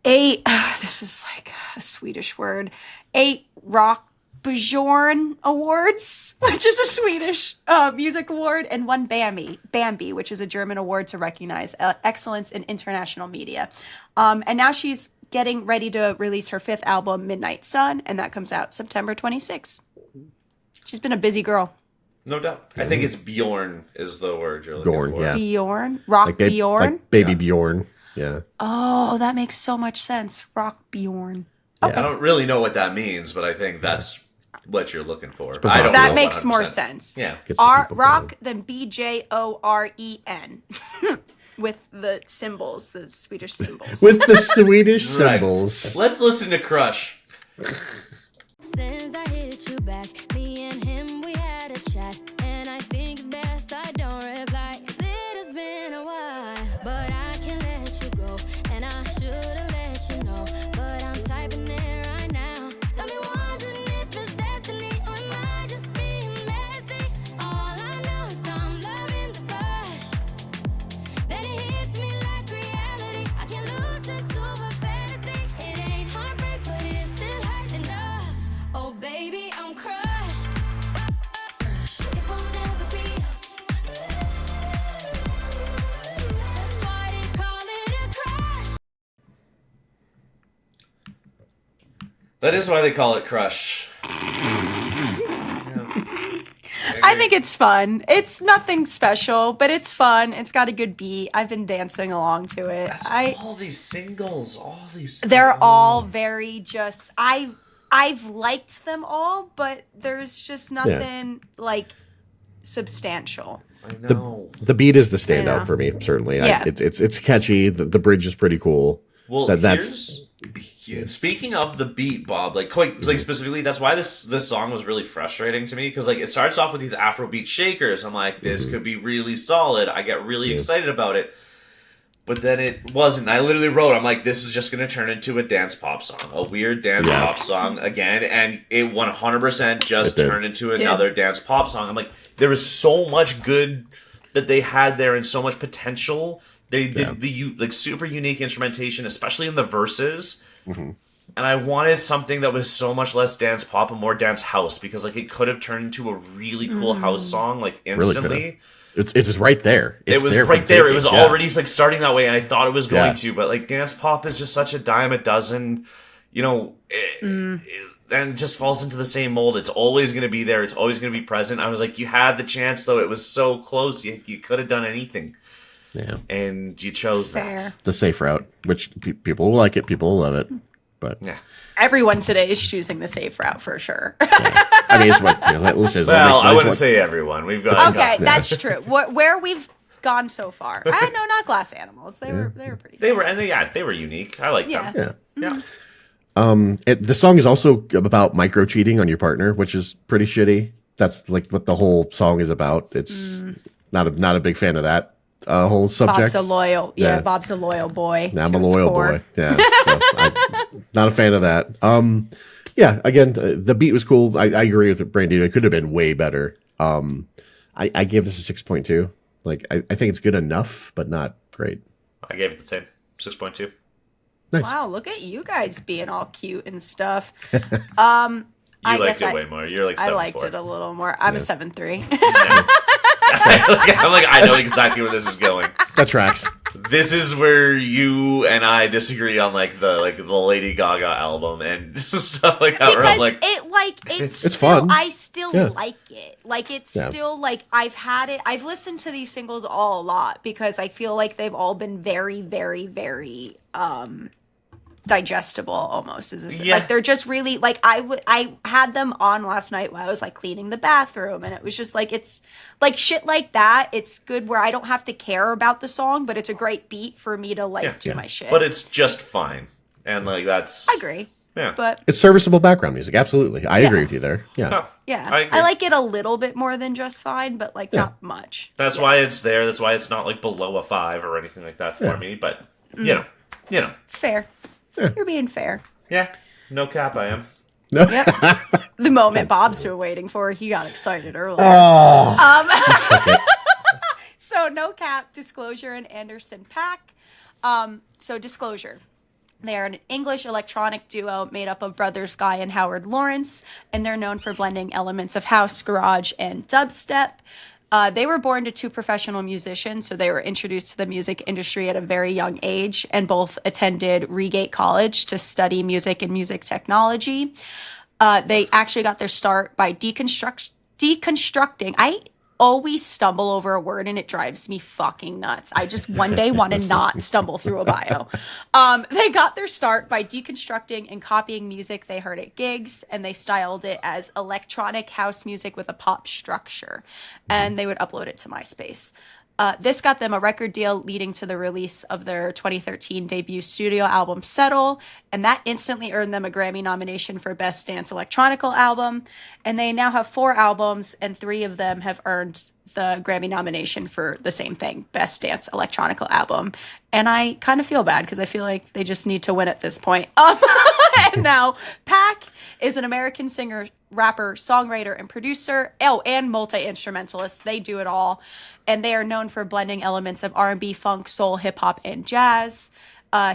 S2: 8 this is like a Swedish word, 8 Rock Bjorn Awards, which is a Swedish music award, and 1 Bambi, which is a German award to recognize excellence in international media. And now she's getting ready to release her 5th album, Midnight Sun, and that comes out September 26th. She's been a busy girl.
S1: No doubt. I think it's Bjorn is the word you're looking
S3: Bjorn,
S1: for.
S3: yeah.
S2: Bjorn? Rock Bjorn?
S3: Like baby Bjorn. Yeah.
S2: Oh, that makes so much sense. Rock Bjorn.
S1: I don't really know what that means, but I think that's what you're looking for.
S3: provocative.
S1: I don't
S2: That
S1: know
S2: makes
S1: 100%.
S2: more sense.
S1: Yeah.
S3: Gets the people
S2: Rock,
S3: going.
S2: then Bjoren. With the symbols, the Swedish symbols.
S3: With the Swedish
S1: Right.
S3: symbols.
S1: Let's listen to Crush.
S6: Since I hit you back, me and him, we had a chat. And I think it's best I don't reply. 'Cause it has been a while, but I can't let you go. And I should've let you know, but I'm typing it right now. Got me wondering if it's destiny or am I just being messy? All I know is I'm loving the rush. Then it hits me like reality. I can lose into a fantasy. It ain't heartbreak, but it still hurts enough. Oh baby, I'm crushed. It won't ever be us. That's why they call it a crush.
S1: That is why they call it Crush.
S2: I I think it's fun. It's nothing special, but it's fun. It's got a good beat. I've been dancing along to it.
S1: all these singles.
S2: They're all very just. I've liked them all, but there's just nothing like substantial.
S1: I know.
S3: The beat is the
S2: I know.
S3: standout for me, certainly.
S2: Yeah.
S3: It's catchy. The bridge is pretty cool.
S1: Well,
S3: That's
S1: speaking of the beat, Bob, like specifically, that's why this song was really frustrating to me, because like it starts off with these Afrobeat shakers. I'm like, this could be really solid. I get really excited about it, but then it wasn't. I literally wrote, I'm like, this is just going to turn into a dance pop song, a weird dance pop song again, and it 100% just turned into another dance pop song. I'm like, there was so much good that they had there and so much potential. They did the super unique instrumentation, especially in the verses. And I wanted something that was so much less dance pop and more dance house, because like it could have turned into a really cool house song like instantly.
S3: It's just right there.
S1: It was right there. It was already like starting that way, and I thought it was going to, but like dance pop is just such a dime a dozen, and it just falls into the same mold. It's always going to be there. It's always going to be present. I was like, you had the chance, though. It was so close. You could have done anything.
S3: Yeah.
S1: And you chose that.
S3: The safe route, which people will like it, people will love it. But
S1: yeah.
S2: Everyone today is choosing the safe route for sure.
S3: I mean, it's what, listen.
S1: Well, I wouldn't say everyone. We've got
S2: Okay, that's true. Where we've gone so far. I know, not Glass Animals. They were pretty.
S1: They were, and they were unique. I like them.
S3: Yeah. The song is also about micro cheating on your partner, which is pretty shitty. That's like what the whole song is about. It's not a big fan of that whole subject.
S2: Bob's a loyal boy.
S3: I'm a loyal boy. Yeah, so I'm not a fan of that. Yeah, again, the beat was cool. I agree with Brandy. It could have been way better. I gave this a 6.2. Like, I think it's good enough, but not great.
S1: I gave it the same 6.2.
S3: Nice.
S2: Wow, look at you guys being all cute and stuff.
S1: You
S2: I
S1: liked
S2: guess
S1: it way more. You're like 7.4.
S2: I liked it a little more. I'm a 7.3.
S1: I'm like, I know exactly where this is going.
S3: That tracks.
S1: This is where you and I disagree on the Lady Gaga album and stuff like that. Where I'm like,
S3: it's fun.
S2: I still like it. Like it's still like I've listened to these singles all a lot because I feel like they've all been very, very, very digestible almost. Like they're just really like I had them on last night while I was like cleaning the bathroom, and it was just like, it's like shit like that. It's good where I don't have to care about the song, but it's a great beat for me to like do my shit.
S1: But it's just fine, and like that's.
S2: I agree.
S1: Yeah,
S2: but
S3: it's serviceable background music. Absolutely, I agree with you there. Yeah,
S2: I like it a little bit more than just fine, but like not much.
S1: That's why it's there. That's why it's not like below a 5 or anything like that for me. But you know,
S2: fair. You're being fair.
S1: Yeah, no cap. I am.
S3: No.
S2: Yep. The moment Bob's been waiting for, he got excited earlier. So no cap, Disclosure, and Anderson .Paak. So Disclosure. They are an English electronic duo made up of brothers Guy and Howard Lawrence, and they're known for blending elements of house, garage, and dubstep. They were born to two professional musicians, so they were introduced to the music industry at a very young age, and both attended Regate College to study music and music technology. They actually got their start by deconstructing. I always stumble over a word and it drives me fucking nuts. I just one day want to not stumble through a bio. They got their start by deconstructing and copying music they heard at gigs, and they styled it as electronic house music with a pop structure, and they would upload it to MySpace. This got them a record deal, leading to the release of their 2013 debut studio album Settle, and that instantly earned them a Grammy nomination for Best Dance Electronical Album. And they now have 4 albums, and 3 of them have earned the Grammy nomination for the same thing, Best Dance Electronical Album. And I kind of feel bad because I feel like they just need to win at this point. And now Paak is an American singer, rapper, songwriter, and producer. And multi-instrumentalist. They do it all. And they are known for blending elements of R&B, funk, soul, hip-hop, and jazz.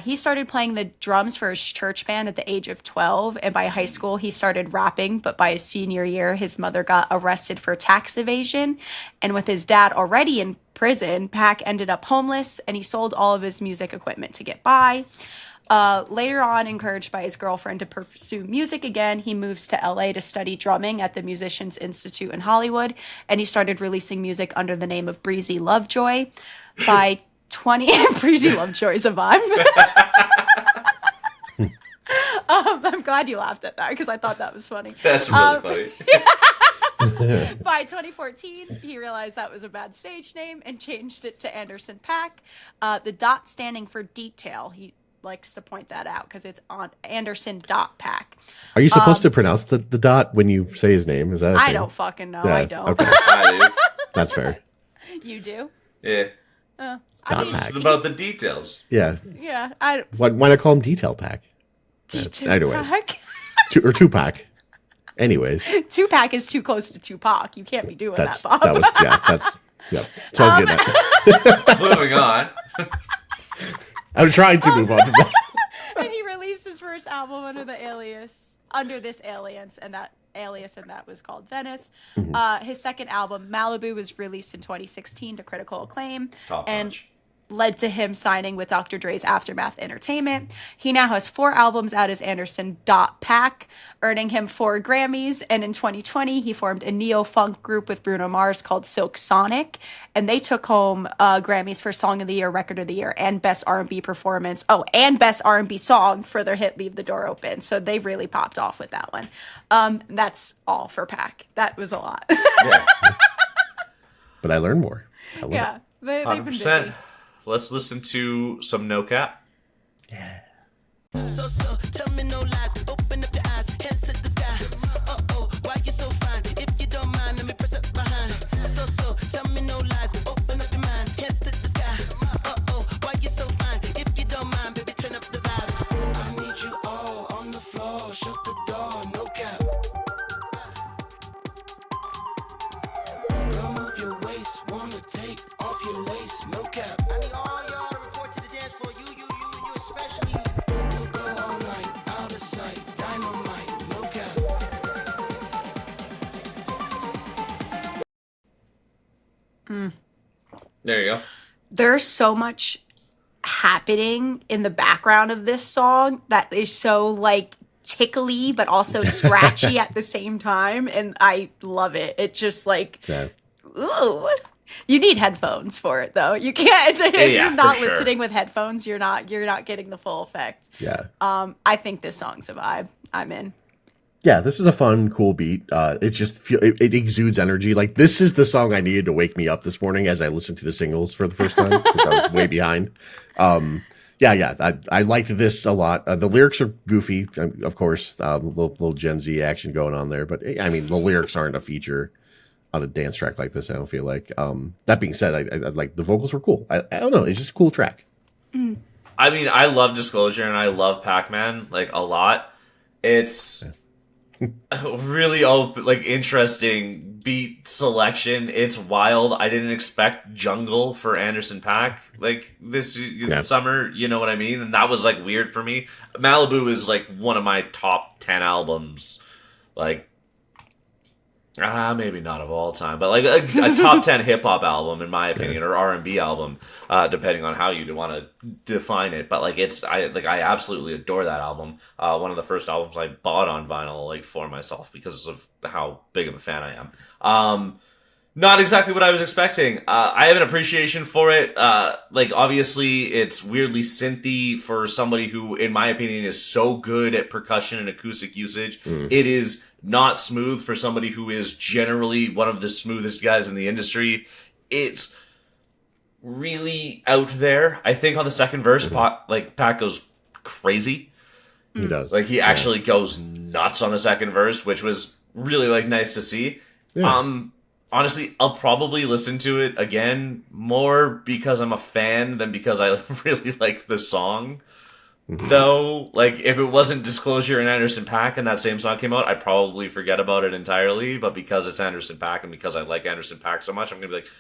S2: He started playing the drums for his church band at the age of 12, and by high school he started rapping, but by his senior year his mother got arrested for tax evasion, and with his dad already in prison, Paak ended up homeless, and he sold all of his music equipment to get by. Later on, encouraged by his girlfriend to pursue music again, he moves to LA to study drumming at the Musicians Institute in Hollywood, and he started releasing music under the name of Breezy Lovejoy. By Breezy Lovejoy is a vibe. I'm glad you laughed at that because I thought that was funny.
S1: That's really funny.
S2: By 2014, he realized that was a bad stage name and changed it to Anderson .Paak. The dot standing for detail. He likes to point that out because it's on Anderson .Paak.
S3: Are you supposed to pronounce the dot when you say his name? Is that a
S2: I
S3: thing?
S2: don't fucking know.
S3: Yeah,
S2: I don't.
S3: Okay.
S1: I do.
S3: That's fair.
S2: You do?
S1: Yeah.
S2: I
S3: Dot
S2: mean,
S3: pack.
S1: It's about the details.
S3: Yeah.
S2: yeah,
S3: Why not call him Detail Pack?
S2: Detail
S3: anyways.
S2: Pack.
S3: Or Tupac. Anyways,
S2: 2-Pack is too close to Tupac. You can't be doing
S3: that's
S2: that, Bob.
S3: that was yeah. That's yeah. So I was getting at.
S1: Moving on.
S3: I'm trying to move on from that.
S2: And he released his first album under this alias, and that was called Venice. His second album, Malibu, was released in 2016 to critical acclaim.
S1: Top
S2: and
S1: notch.
S2: led to him signing with Dr. Dre's Aftermath Entertainment. He now has 4 albums out as Anderson .Paak, earning him 4 Grammys. And in 2020, he formed a neo-funk group with Bruno Mars called Silk Sonic. And they took home Grammys for Song of the Year, Record of the Year, and Best R&B Performance. Oh, and Best R&B Song for their hit Leave the Door Open. So they really popped off with that one. That's all for Paak. That was a lot.
S1: Yeah.
S3: But I learned more. I love
S2: Yeah, they've been busy.
S1: 100%. Let's listen to some No Cap.
S7: So, tell me no lies. Open up your eyes, hands to the sky. Uh-oh, why you so fine? If you don't mind, let me press up behind. So, tell me no lies. Open up your mind, hands to the sky. Uh-oh, why you so fine? If you don't mind, baby, turn up the vibes. I need you all on the floor. Shut the door, no cap. Girl, move your waist. Wanna take off your lace, no cap. I need all y'all to report to the dance floor. You, and you especially. We'll go all night, out of sight, dynamite, no cap.
S1: There you go.
S2: There's so much happening in the background of this song that is so like tickly but also scratchy at the same time, and I love it. It just like
S3: Yeah.
S2: ooh. You need headphones for it though. You can't if
S1: Yeah,
S2: you're
S1: for
S2: not
S1: sure.
S2: listening with headphones, you're not getting the full effect.
S3: Yeah.
S2: I think this song's a vibe. I'm in.
S3: Yeah, this is a fun, cool beat. It just it exudes energy. Like this is the song I needed to wake me up this morning as I listened to the singles for the first time because I was way behind. I liked this a lot. The lyrics are goofy, of course. Little Gen Z action going on there, but I mean the lyrics aren't a feature on a dance track like this. I don't feel like. That being said, I like the vocals were cool. I don't know. It's just a cool track.
S1: I mean, I love Disclosure and I love Pac-Man like a lot. It's a really open, like interesting beat selection. It's wild. I didn't expect Jungle for Anderson .Paak like this summer. You know what I mean? And that was like weird for me. Malibu is like one of my top 10 albums. Like, maybe not of all time, but like a top 10 hip hop album in my opinion, or R&B album, depending on how you want to define it. But like I absolutely adore that album. One of the first albums I bought on vinyl like for myself because of how big of a fan I am. Not exactly what I was expecting. I have an appreciation for it. Like obviously it's weirdly synthy for somebody who, in my opinion, is so good at percussion and acoustic usage. It is not smooth for somebody who is generally one of the smoothest guys in the industry. It's really out there. I think on the second verse, Pac goes crazy.
S3: He does.
S1: Like he actually goes nuts on the second verse, which was really like nice to see.
S3: Yeah.
S1: Honestly, I'll probably listen to it again more because I'm a fan than because I really liked the song. Though, like, if it wasn't Disclosure and Anderson .Paak and that same song came out, I'd probably forget about it entirely. But because it's Anderson .Paak and because I like Anderson .Paak so much, I'm going to be like,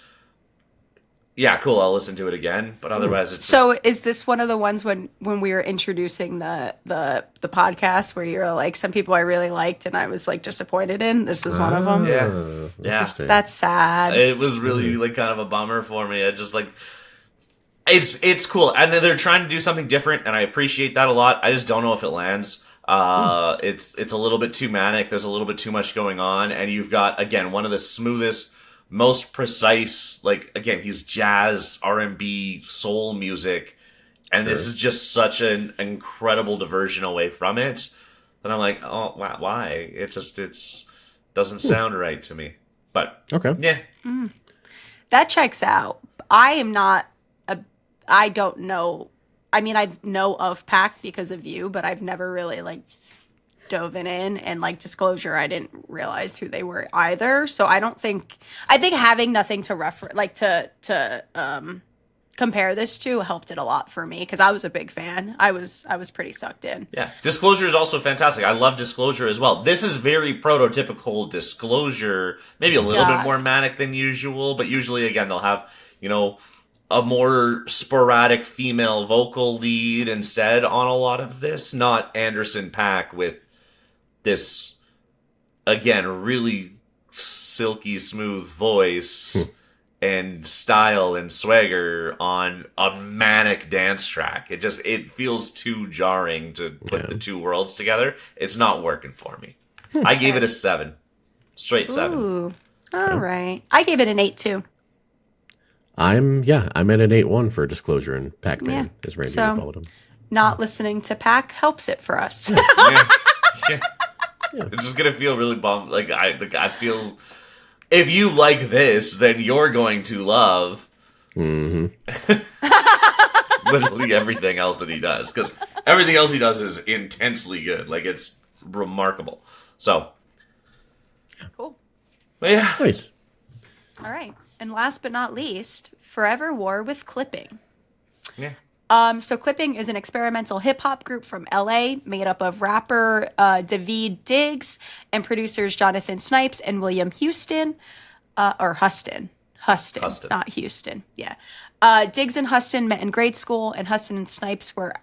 S1: yeah, cool, I'll listen to it again. But otherwise, it's
S2: So is this one of the ones when we were introducing the podcast where you're like, some people I really liked and I was like disappointed in? This was one of them.
S1: Yeah.
S3: Interesting.
S2: That's sad.
S1: It was really like kind of a bummer for me. I just like It's cool, and they're trying to do something different, and I appreciate that a lot. I just don't know if it lands. It's a little bit too manic. There's a little bit too much going on, and you've got, again, one of the smoothest, most precise, like, again, he's jazz, R&B, soul music, and this is just such an incredible diversion away from it that I'm like, oh, why? It doesn't sound right to me. But
S3: Okay.
S1: yeah,
S2: That checks out. I don't know. I mean, I know of Pac because of you, but I've never really like dove in, and like Disclosure, I didn't realize who they were either. So I think having nothing to refer, like to compare this to helped it a lot for me, because I was a big fan. I was pretty sucked in.
S1: yeah. Disclosure is also fantastic. I love Disclosure as well. This is very prototypical Disclosure, maybe a little bit more manic than usual, but usually, again, they'll have, a more sporadic female vocal lead instead on a lot of this, not Anderson .Paak with this, again, really silky smooth voice and style and swagger on a manic dance track. It feels too jarring to put the two worlds together. It's not working for me. I gave it a 7. Straight 7.
S2: Ooh, all right. I gave it an 8 too.
S3: I'm at an 8-1 for Disclosure and Pac-Man,
S2: Yeah.
S3: as Randy
S2: So-
S3: would call him.
S2: Not listening to Pac helps it for us.
S1: Yeah. It's just gonna feel really bummed. Like I feel, if you like this, then you're going to love literally everything else that he does, because everything else he does is intensely good. Like, it's remarkable. So,
S2: Cool.
S1: but yeah,
S3: Nice.
S2: All right. And last but not least, Forever War with Clipping.
S1: yeah.
S2: So Clipping is an experimental hip hop group from LA made up of rapper David Diggs and producers Jonathan Snipes and William Houston, or Huston, not Houston. Yeah. Diggs and Huston met in grade school, and Huston and Snipes were.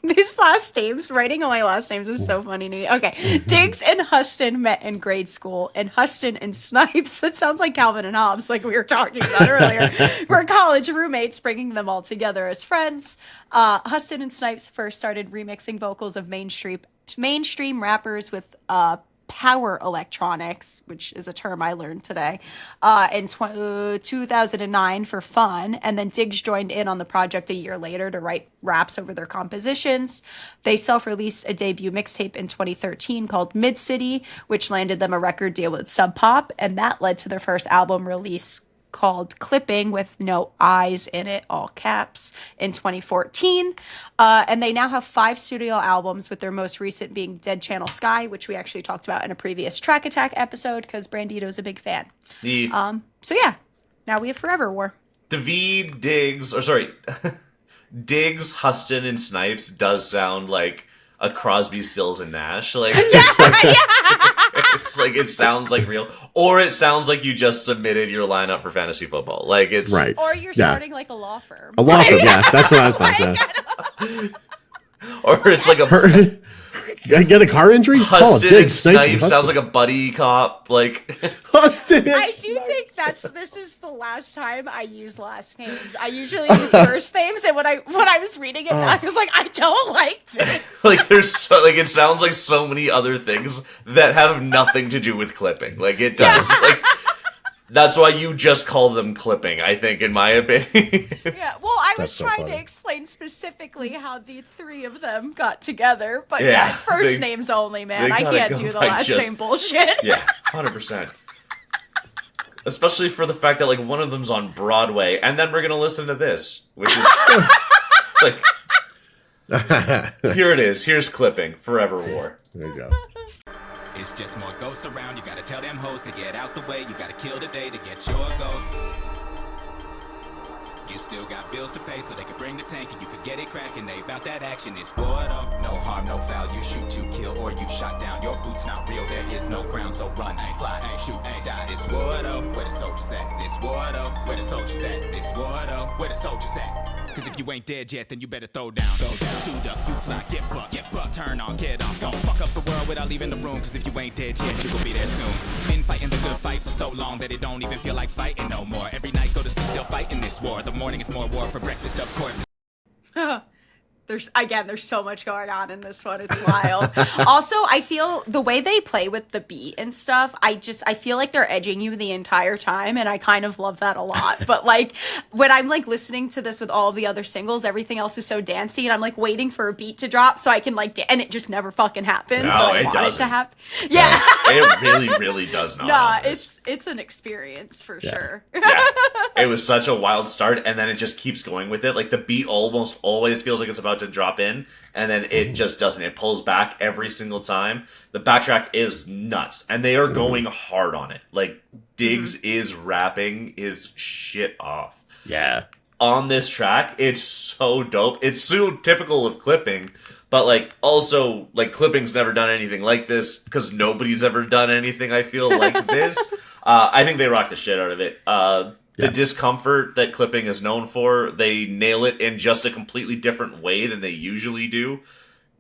S2: These last names, writing all my last names is so funny to me. Okay. Diggs and Huston met in grade school, and Huston and Snipes, that sounds like Calvin and Hobbes, like we were talking about earlier, were college roommates, bringing them all together as friends. Huston and Snipes first started remixing vocals of mainstream rappers with power electronics, which is a term I learned today, in 2009 for fun. And then Diggs joined in on the project a year later to write raps over their compositions. They self-released a debut mixtape in 2013 called Mid-City, which landed them a record deal with Sub Pop, and that led to their first album release called Clipping, with no I's in it, all caps, in 2014. And they now have 5 studio albums, with their most recent being Dead Channel Sky, which we actually talked about in a previous Track Attack episode, because Brandito's a big fan. So yeah, now we have Forever War.
S1: Diggs, Huston, and Snipes does sound like a Crosby, Stills, and Nash. Like, it's like, it sounds like real, or it sounds like you just submitted your lineup for fantasy football. Like, it's
S3: Right.
S2: Or you're starting like a law firm.
S3: A law firm, yeah. That's what I thought. Yeah.
S1: or it's like a
S3: Get a car injury?
S1: Huston
S3: Diggs,
S1: and Snipes sounds like
S3: Huston.
S1: a buddy cop. Like,
S3: Huston and
S2: I do think this is the last time I use last names. I usually use first names, and when I was reading it, I was like, I don't like this.
S1: like there's so, like, it sounds like so many other things that have nothing to do with clipping. Like, it does. Like, that's why you just call them clipping, I think, in my opinion.
S2: Yeah, well, I was
S3: That's so
S2: trying
S3: funny.
S2: to explain specifically how the 3 of them got together, but
S1: Yeah,
S2: first
S1: they-
S2: names only, man.
S1: they
S2: I
S1: gotta
S2: can't
S1: go
S2: do the
S1: by
S2: last
S1: just-
S2: name bullshit.
S1: Yeah, 100%. Especially for the fact that, like, one of them's on Broadway, and then we're gonna listen to this, which is like, here it is. Here's Clipping, Forever War.
S3: There you go.
S8: It's just more ghosts around. You gotta tell them hoes to get out the way. You gotta kill the day to get your goal. You still got bills to pay, so they can bring the tank and you could get it cracking. They bout that action, it's war though. No harm, no foul. You shoot to kill or you shot down. Your boots not real, there is no ground, so run, ain't fly, ain't shoot, ain't die. It's war though, where the soldiers at? It's war though, where the soldiers at? It's war though, where the soldiers at? Cause if you ain't dead yet, then you better throw down. Suit up, you fly, get bucked, turn on, get off. Don't fuck up the world without leaving the room. Cause if you ain't dead yet, you will be there soon. Been fighting the good fight for so long that it don't even feel like fighting no more. Every night go to sleep still fighting this war. The morning, it's more war. For breakfast, of course.
S2: There's so much going on in this one. It's wild. Also, I feel the way they play with the beat and stuff, I feel like they're edging you the entire time, and I kind of love that a lot. But like when I'm like listening to this with all the other singles, everything else is so dancey, and I'm like waiting for a beat to drop so I can like and it just never fucking happens.
S1: No,
S2: but I
S1: it
S2: want it
S1: doesn't.
S2: to happen. Yeah.
S1: It really, really does not.
S2: Nah,
S1: on this.
S2: it's an experience for sure.
S1: Yeah. It was such a wild start, and then it just keeps going with it. Like the beat almost always feels like it's about to drop in, and then it just doesn't. It pulls back every single time. The backtrack is nuts, and they are going hard on it. Like Diggs is rapping his shit off
S3: Yeah.
S1: on this track. It's so dope. It's so typical of clipping, but like also like clipping's never done anything like this because nobody's ever done anything I feel like this. I think they rocked the shit out of it. The discomfort that clipping is known for, they nail it in just a completely different way than they usually do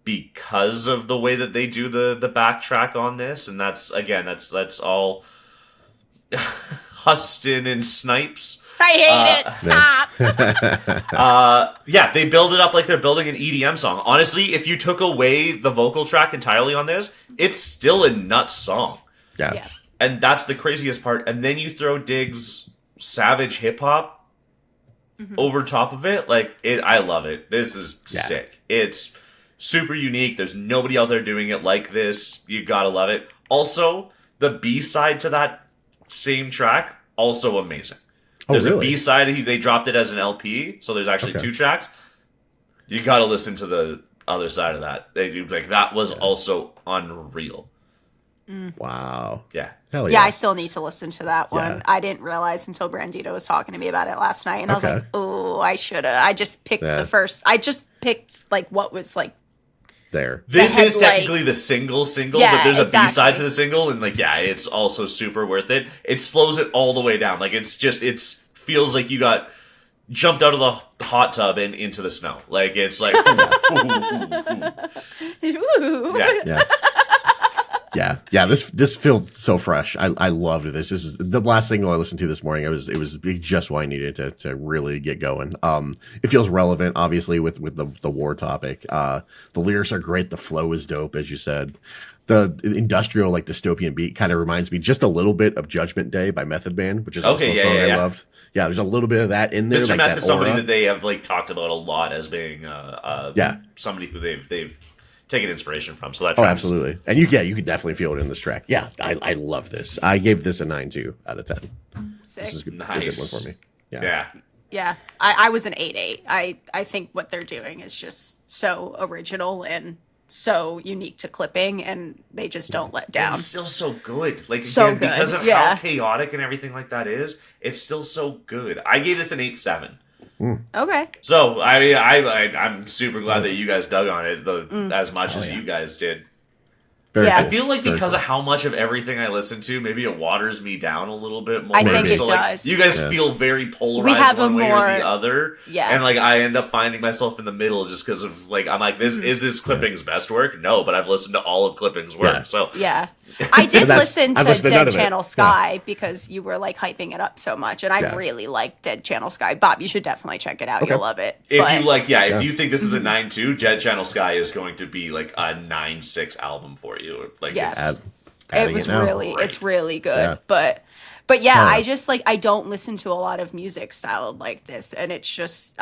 S1: because of the way that they do the backtrack on this. And that's all Huston and Snipes.
S2: I hate it. Stop.
S1: Yeah, they build it up like they're building an EDM song. Honestly, if you took away the vocal track entirely on this, it's still a nuts song.
S3: Yeah.
S2: Yeah.
S1: And that's the craziest part. And then you throw Diggs' savage hip hop over top of it. Like I love it. This is sick. It's super unique. There's nobody out there doing it like this. You gotta love it. Also, the B-side to that same track, also amazing. There's a B-side. They dropped it as an LP, so there's actually 2 tracks. You gotta listen to the other side of that. That was also unreal.
S3: Wow.
S1: Yeah.
S3: Hell
S2: Yeah,
S3: yeah.
S2: I still need to listen to that one.
S3: Yeah.
S2: I didn't realize until Brandito was talking to me about it last night, and I was like, "Oh, I should have." I just picked the first. I just picked like what was like.
S3: There.
S1: This
S2: The
S1: is
S2: headlight.
S1: technically the single,
S2: Yeah,
S1: but there's a
S2: exactly.
S1: B-side to the single, and like, yeah, it's also super worth it. It slows it all the way down. Like, it feels like you got jumped out of the hot tub and into the snow. Like, it's like,
S2: Ooh.
S1: yeah.
S3: Yeah. This felt so fresh. I loved this. This is the last single I listened to this morning. It was just what I needed to really get going. It feels relevant, obviously, with the war topic. The lyrics are great. The flow is dope, as you said. The industrial, like dystopian beat kind of reminds me just a little bit of Judgment Day by Method Man, which is also a song I loved. Yeah, there's a little bit of that in there.
S1: Mr.
S3: Like
S1: Meth
S3: that
S1: is somebody
S3: aura.
S1: that they have like talked about a lot as being somebody who they've taken inspiration from. So that
S3: Oh,
S1: track is-
S3: absolutely. And you could definitely feel it in this track. Yeah, I love this. I gave this a 9.2 out of 10.
S2: Sick.
S3: This is a good
S1: Nice.
S3: one for me.
S1: Yeah.
S2: Yeah, I was an 8-8. I think what they're doing is just so original and so unique to clipping, and they just don't let down.
S1: It's still so good. Like,
S2: So
S1: again,
S2: good,
S1: because of
S2: yeah.
S1: how chaotic and everything like that is, it's still so good. I gave this an 8.7.
S2: Okay.
S1: So I'm super glad that you guys dug on it as much as you guys did.
S3: Very
S2: Yeah.
S1: I
S3: cool.
S1: feel like
S3: Very
S1: because
S3: cool.
S1: of how much of everything I listen to, maybe it waters me down a little bit more.
S2: I think
S3: it
S1: so, like,
S2: does.
S1: you guys
S3: Yeah.
S1: feel very polarized
S2: We have a
S1: one way or the
S2: more-
S1: other.
S2: Yeah.
S1: And like I end up finding myself in the middle just because of like I'm like, this is this Clipping's best work? No, but I've listened to all of Clipping's work.
S3: Yeah.
S1: So
S2: Yeah. I did listen
S3: I've
S2: to
S3: listened to none
S2: Dead
S3: of it.
S2: Channel Sky because you were like hyping it up so much, and I
S3: Yeah.
S2: really like Dead Channel Sky. Bob, you should definitely check it out.
S3: Okay.
S2: You'll love it.
S1: if
S2: But-
S1: you like, if you think this is a 9.2, Dead Channel Sky is going to be like a 9.6 album for you. Like,
S2: Yeah.
S1: it's,
S3: Adding
S2: it was
S3: now.
S2: really
S1: Great.
S2: it's really good,
S3: Yeah.
S2: but yeah,
S3: Oh, yeah.
S2: I just like I don't listen to a lot of music styled like this, and it's just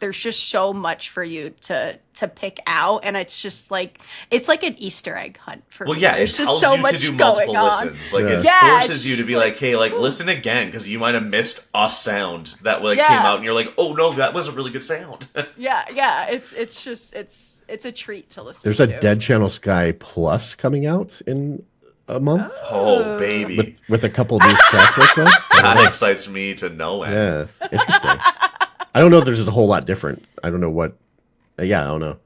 S2: there's just so much for you to pick out, and it's just like it's like an Easter egg hunt for
S1: well,
S2: me.
S1: yeah, it
S2: There's
S1: tells
S2: just so
S1: you
S2: much
S1: to do
S2: going
S1: multiple
S2: on.
S1: listens. Like, it
S2: Yeah,
S1: forces
S2: it's
S1: you to
S2: just
S1: be like, hey, like, listen again, because you might have missed a sound that like
S2: Yeah.
S1: came out, and you're like, oh no, that was a really good sound.
S2: Yeah, it's just it's a treat to listen
S3: There's
S2: to.
S3: a Dead Channel Sky Plus coming out in a month
S1: Oh, baby.
S3: with a couple new tracks. Looks like.
S1: That excites me to no end.
S3: Yeah, interesting. I don't know if there's a whole lot different. I don't know what. Yeah, I don't know.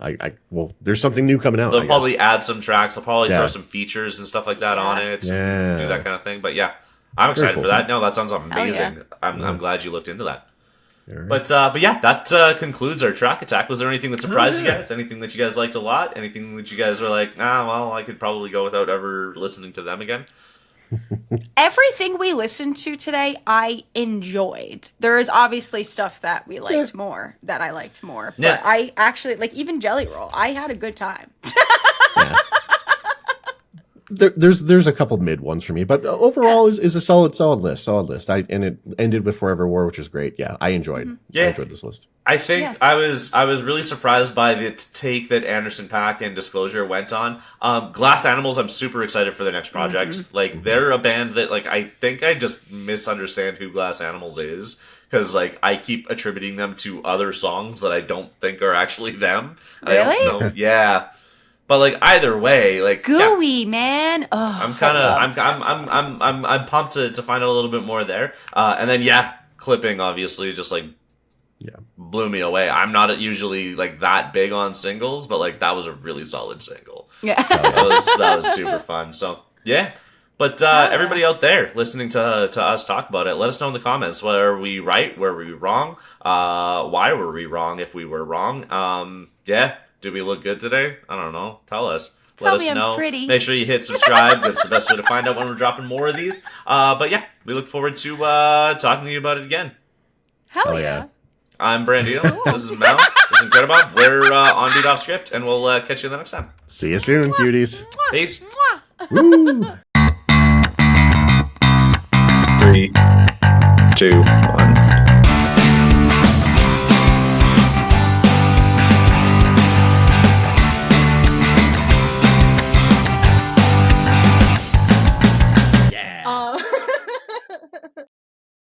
S3: Well, there's something new coming out.
S1: They'll
S3: I
S1: probably
S3: guess.
S1: add some tracks. They'll probably
S3: Yeah.
S1: throw some features and stuff like that on it.
S3: Yeah.
S1: Do that kind of thing. But yeah, I'm excited
S3: cool.
S1: for that. No, that sounds amazing.
S2: yeah.
S1: I'm glad you looked into that.
S3: All right.
S1: But yeah, that concludes our track attack. Was there anything that surprised you guys? Anything that you guys liked a lot? Anything that you guys were like, well, I could probably go without ever listening to them again?
S2: everything we listened to today, I enjoyed. There is obviously stuff that we liked more, that I liked more. But
S1: Yeah.
S2: I actually, like, even Jelly Roll, I had a good time.
S3: There's a couple mid ones for me, but overall is a solid list. And it ended with Forever War, which is great. Yeah, I enjoyed this list.
S1: I think I was really surprised by the take that Anderson .Paak and Disclosure went on. Glass Animals, I'm super excited for their next project. Like, they're a band that, like, I think I just misunderstand who Glass Animals is, because, like, I keep attributing them to other songs that I don't think are actually them. I
S2: Really?
S1: don't know. Yeah. But, like, either way, like,
S2: Gooey, man. Oh,
S1: I'm pumped to find out a little bit more there. And then Clipping obviously just like blew me away. I'm not usually like that big on singles, but like that was a really solid single.
S2: Yeah.
S1: that was super fun. So yeah. But everybody out there listening to us talk about it, let us know in the comments. Were we right? Were we wrong? Why were we wrong if we were wrong? Did we look good today? I don't know. Tell us.
S2: Tell
S1: Let
S2: me
S1: us
S2: I'm
S1: know.
S2: pretty.
S1: Make sure you hit subscribe. That's the best way to find out when we're dropping more of these. But yeah, we look forward to talking to you about it again.
S2: Hell yeah.
S1: I'm Brandino. This is Mel. This is Incredible. We're on Beat Off Script, and we'll catch you the next time.
S3: See you soon, cuties.
S1: Peace.
S3: Woo!
S1: 3, 2, 1.